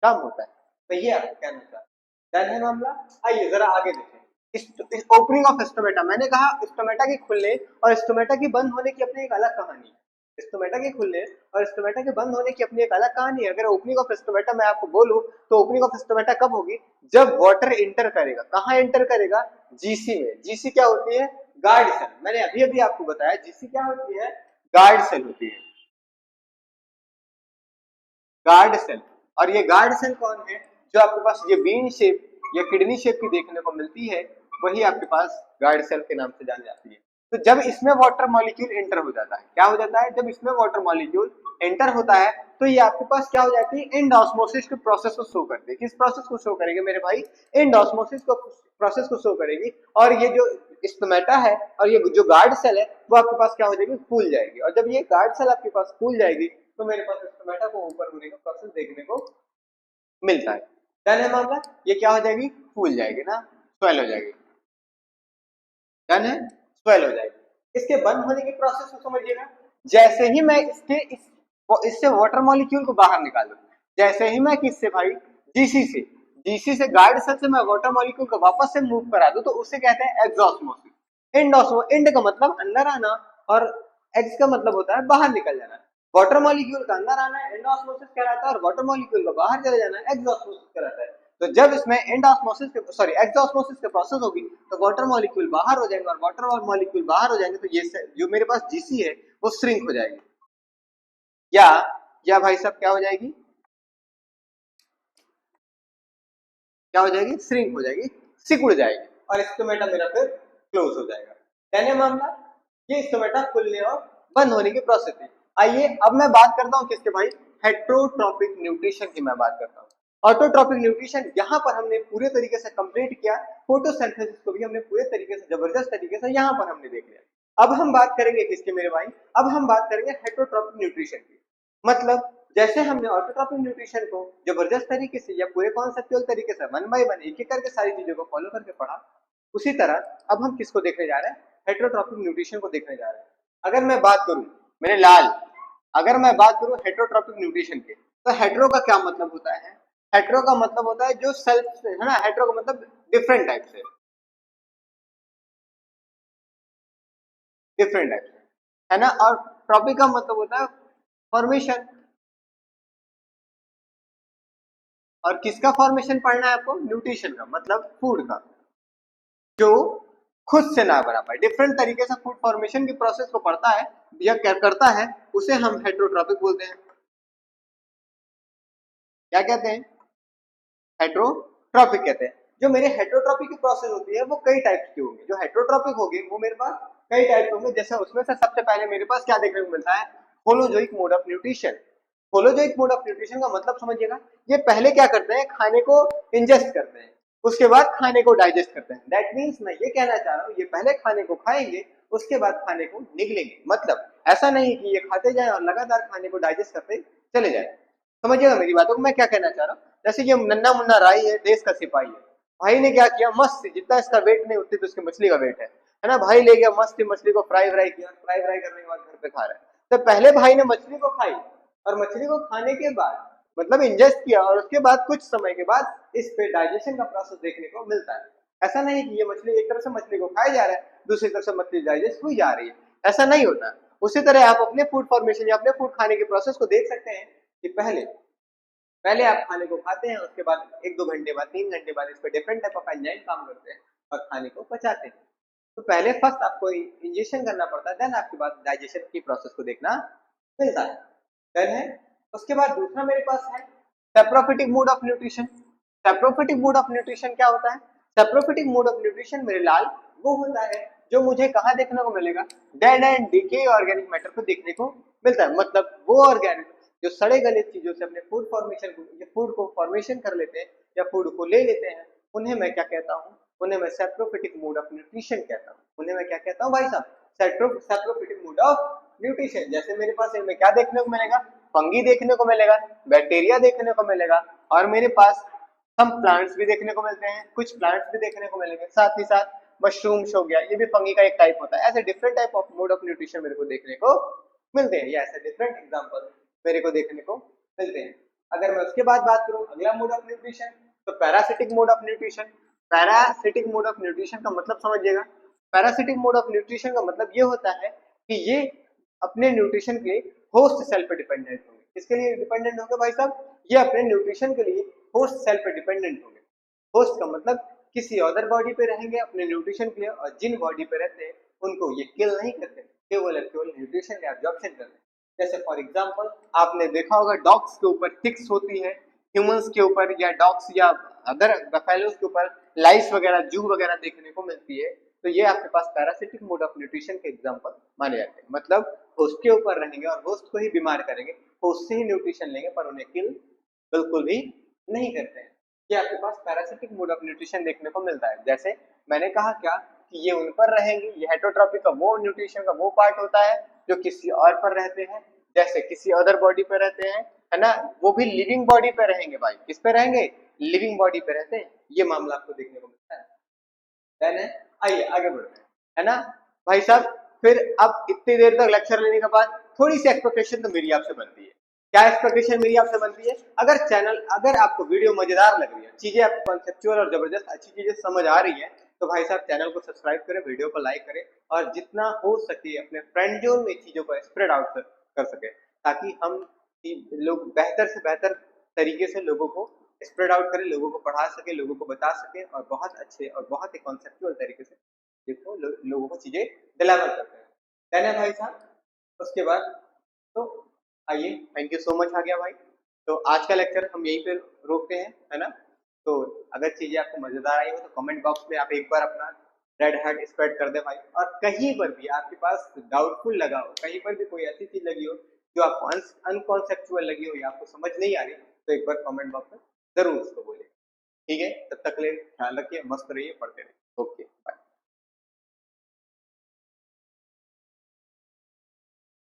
कम होता है। तो ये आपको कहना चाहता डन है मामला। आइए जरा आगे देखें। ओपनिंग ऑफ स्टोमेटा, मैंने कहा स्टोमेटा के खुलने और स्टोमेटा की बंद होने की अपनी एक अलग कहानी है। स्टोमेटा के खुलने और स्टोमेटा के बंद होने की अपनी एक अलग कहानी है। अगर ओपनिंग ऑफ स्टोमेटा मैं आपको बोलूं तो ओपनिंग ऑफ स्टोमेटा कब होगी, जब वाटर एंटर करेगा। कहाँ एंटर करेगा, जीसी में। जीसी क्या होती है, गार्ड सेल। मैंने अभी अभी आपको बताया जीसी क्या होती है, गार्ड सेल होती है, गार्ड सेल। और ये गार्ड सेल कौन है, जो आपके पास ये बीन शेप या किडनी शेप की देखने को मिलती है, वही आपके पास गार्ड सेल के नाम से जानी जाती है। तो जब इसमें वाटर मॉलिक्यूल एंटर हो जाता है, क्या हो जाता है, जब इसमें वाटर मॉलिक्यूल एंटर होता है तो ये आपके पास क्या हो जाती है, एंड ऑस्मोसिस के प्रोसेस को शो करती है। किस प्रोसेस को शो करेगी मेरे भाई, एंड ऑस्मोसिस को प्रोसेस को शो करेगी। और ये जो स्टोमेटा है और ये जो गार्ड सेल है वो आपके पास क्या हो जाएगी, फूल जाएगी। और जब ये गार्ड सेल आपके पास फूल जाएगी तो मेरे पास स्टोमेटा को ऊपर होने का प्रोसेस देखने को मिलता है। डन है मामला। ये क्या हो जाएगी, फूल जाएगी ना, स्वेल हो जाएगी। डन है, स्वेल हो जाएगी। इसके बंद होने की प्रोसेस को समझिएगा। जैसे ही मैं इससे वाटर मॉलिक्यूल को बाहर निकाल दूं, जैसे ही मैं किससे भाई, जीसी से गार्ड सेल से मैं वाटर मॉलिक्यूल को वापस से मूव करा दूं तो उसे कहते हैं एक्सऑस्मोसिस। एंड का मतलब अंदर आना और एक्स का मतलब होता है बाहर निकल जाना। वाटर मॉलिक्यूल का अंदर आना एंड ऑस्मोसिस कहलाता है और वाटर मॉलिक्यूल का बाहर चले जाना एक्सऑस्मोसिस कहलाता है। तो जब इसमें एक्सऑस्मोसिस के प्रोसेस होगी तो वाटर मॉलिक्यूल बाहर हो जाएंगे और वाटर मॉलिक्यूल बाहर हो जाएंगे तो ये जो मेरे पास जीसी है वो श्रिंक हो जाएगी, या भाई साहब क्या हो जाएगी, क्या हो जाएगी, श्रिंक हो जाएगी, सिकुड़ जाएगी और स्टोमेटा मेरा फिर क्लोज हो जाएगा। कहने मामला ये स्टोमेटा खुलने और बंद होने की प्रोसेस है। आइए अब मैं बात करता हूँ किसके भाई, हेट्रोट्रॉपिक न्यूट्रिशन की मैं बात करता हूँ। ऑटोट्रॉपिक न्यूट्रिशन यहाँ पर हमने पूरे तरीके से कंप्लीट किया, फोटोसिंथेसिस को भी हमने पूरे तरीके से जबरदस्त तरीके से यहाँ पर हमने देख लिया। अब हम बात करेंगे किसके मेरे भाई, अब हम बात करेंगे हेट्रोट्रॉपिक न्यूट्रिशन की। मतलब जैसे हमने ऑटोट्रॉपिक न्यूट्रिशन को जबरदस्त तरीके से या पूरे कॉन्सेप्चुअल तरीके से वन बाय वन एक एक करके सारी चीजों को फॉलो करके पढ़ा, उसी तरह अब हम किसको देखने जा रहे हैं, हेट्रोट्रॉपिक न्यूट्रिशन को देखने जा रहे हैं। अगर मैं बात करूं मेरे लाल, अगर मैं बात करूं हेट्रोट्रॉपिक न्यूट्रिशन की, तो हेट्रो का क्या मतलब होता है, हेट्रो का मतलब होता है जो सेल्फ से है ना, हेट्रो का मतलब डिफरेंट टाइप से, डिफरेंट टाइप से है ना। और ट्रॉपिक का मतलब होता है फॉर्मेशन। और किसका फॉर्मेशन पढ़ना है आपको, न्यूट्रिशन का मतलब फूड का, जो खुद से ना बना पाए, डिफरेंट तरीके से फूड फॉर्मेशन की प्रोसेस को पढ़ता है या क्या करता है, उसे हम हेट्रोट्रॉपिक बोलते हैं। क्या कहते हैं, हेट्रोट्रॉपिक कहते हैं। जो मेरे हेट्रोट्रॉपिक की प्रोसेस होती है वो कई टाइप्स की होंगी। जो हेट्रोट्रॉपिक होगी वो मेरे पास कई टाइप होंगे। जैसे उसमें से सबसे पहले मेरे पास क्या देखने को मिलता है, holozoic mode of nutrition. Holozoic mode of nutrition का मतलब समझिएगा, ये पहले क्या करते हैं, खाने को इंजेस्ट करते हैं, उसके बाद खाने को डाइजेस्ट करते हैं। दैट मीन्स मैं ये कहना चाह रहा हूँ, ये पहले खाने को खाएंगे उसके बाद खाने को निगलेंगे। मतलब ऐसा नहीं कि ये खाते जाएं और लगातार खाने को डाइजेस्ट करते चले जाएं। समझिएगा मेरी बातों को, मैं क्या कहना चाह रहा हूँ। जैसे ये नन्ना मुन्ना राई है, देश का सिपाही है, भाई ने क्या किया, मस्त जितना इसका वेट नहीं उतनी तो उसकी मछली का वेट है ना, भाई ले गया मस्त मछली को फ्राई किया, फ्राई करने के बाद घर पे खा रहा है। तो पहले भाई ने मछली को खाई और मछली को खाने के बाद मतलब इंजेस्ट किया और उसके बाद कुछ समय के बाद इस पे डाइजेशन का प्रोसेस देखने को मिलता है। ऐसा नहीं कि ये मछली एक तरफ से मछली को खाया जा रहा है, दूसरी तरफ से मछली डाइजेस्ट हुई जा रही है, ऐसा नहीं होता। उसी तरह आप अपने फूड फॉर्मेशन या अपने फूड खाने के प्रोसेस को देख सकते हैं कि पहले पहले आप खाने को खाते हैं, उसके बाद 1-2 घंटे बाद 3 घंटे बाद इस पर डिफरेंट टाइप ऑफ एंजाइम काम करते हैं और खाने को पचाते हैं। तो पहले फर्स्ट आपको इंजेक्शन करना पड़ता है, देन आपके बाद डाइजेशन की प्रोसेस को देखना मिलता है। डन है। उसके बाद दूसरा मेरे पास है saprophytic mode of nutrition. Saprophytic mode of nutrition क्या होता है, सेप्रोफिटिक मोड ऑफ न्यूट्रिशन मेरे लाल वो होता है जो मुझे कहाँ देखने को मिलेगा, dead and decay organic matter को देखने को मिलता है। मतलब वो ऑर्गेनिक जो सड़े गले चीजों से अपने फूड को फॉर्मेशन कर लेते हैं या फूड को ले लेते हैं, उन्हें मैं क्या कहता हूँ, उन्हें मैं सैप्रोफिटिक मोड ऑफ न्यूट्रिशन कहता हूँ। उन्हें मैं क्या कहता हूँ भाई साहब, सैप्रोफिटिक मोड ऑफ न्यूट्रिशन। जैसे मेरे पास इनमें क्या देखने को मिलेगा, फंगी देखने को मिलेगा, बैक्टीरिया देखने को मिलेगा, और मेरे पास हम प्लांट्स भी देखने को मिलते हैं, कुछ प्लांट्स भी देखने को मिलेंगे, साथ ही साथ मशरूम्स हो गया, ये भी फंगी का एक टाइप होता है। ऐसे different type of mode of nutrition मेरे को देखने को मिलते हैं, या ऐसे डिफरेंट एग्जांपल मेरे को देखने को मिलते हैं। अगर मैं उसके बाद बात करूं अगला मोड ऑफ न्यूट्रिशन, तो parasitic mode of nutrition. Parasitic mode of nutrition का मतलब समझिएगा, पैरासिटिक मोड ऑफ न्यूट्रिशन का मतलब ये होता है कि ये अपने न्यूट्रिशन के लिए होस्ट सेल पर डिपेंडेंट होंगे। किसके लिए डिपेंडेंट होंगे भाई साहब, ये अपने न्यूट्रिशन के लिए होस्ट सेल पर डिपेंडेंट होंगे। होस्ट का मतलब किसी अदर बॉडी पे रहेंगे अपने न्यूट्रिशन के लिए, और जिन बॉडी पे रहते हैं उनको ये किल नहीं करते, केवल न्यूट्रिशन या एब्जॉर्प्शन करते हैं। जैसे फॉर एग्जांपल आपने देखा होगा डॉग्स के ऊपर टिक्स होती है, ह्यूमंस के ऊपर या डॉग्स या अदर बफेलोज के ऊपर लाइस वगैरह, जू वगैरह देखने को मिलती है। तो ये आपके पास पैरासिटिक मोड ऑफ न्यूट्रिशन के एग्जांपल माने जाते हैं। मतलब होस्ट के ऊपर रहेंगे और होस्ट को ही बीमार करेंगे, होस्ट से ही न्यूट्रिशन लेंगे, पर उन्हें किल बिल्कुल भी नहीं करते हैं। ये आपके पास पैरासिटिक मोड ऑफ न्यूट्रिशन देखने को मिलता है। जैसे मैंने कहा क्या कि ये उन पर रहेंगे, ये हेटरोट्रॉफी का वो न्यूट्रिशन का वो पार्ट होता है जो किसी और पर रहते हैं, जैसे किसी अदर बॉडी पर रहते हैं, है ना, वो भी लिविंग बॉडी पे रहेंगे भाई। किस पे रहेंगे, लिविंग बॉडी पे रहते हैं। ये मामला आपको देखने को मिलता है। है आइए आगे बढ़ते हैं, है ना भाई साहब। फिर अब इतनी देर तक लेक्चर लेने के बाद थोड़ी सी एक्सपेक्टेशन तो मेरी आपसे बनती है। क्या एक्सपेक्टेशन मेरी आपसे बनती है, अगर आपको वीडियो मजेदार लग रही है, चीजें आपको कॉन्सेप्चुअल और जबरदस्त अच्छी चीजें समझ आ रही है, तो भाई साहब चैनल को सब्सक्राइब करें, वीडियो को लाइक करें, और जितना हो सके अपने फ्रेंड जोन में चीजों को स्प्रेड आउट कर सके, ताकि हम लोग बेहतर से बेहतर तरीके से लोगों को स्प्रेड आउट करें, लोगों को पढ़ा सके, लोगों को बता सके, और बहुत अच्छे और बहुत ही कॉन्सेप्चुअल तरीके से देखो लोगों को चीजें डिलीवर करते हैं। डन है भाई साहब। उसके बाद तो आइए, थैंक यू सो मच आ गया भाई। तो आज का लेक्चर हम यहीं पे रोकते हैं, है ना। तो अगर चीजें आपको मजेदार आई हो तो कमेंट बॉक्स में आप एक बार अपना रेड हार्ट स्प्रेड कर दे भाई। और कहीं पर भी आपके पास डाउटफुल लगा हो, कहीं पर भी कोई ऐसी चीज लगी हो जो आपको अनकॉन्सेप्चुअल लगी हो या आपको समझ नहीं आ रही, तो एक बार कमेंट बॉक्स में जरूर उसको बोलिए। ठीक है, तब तक ले ख्याल रखिए, मस्त रहिए, पढ़ते रहिए। Okay bye.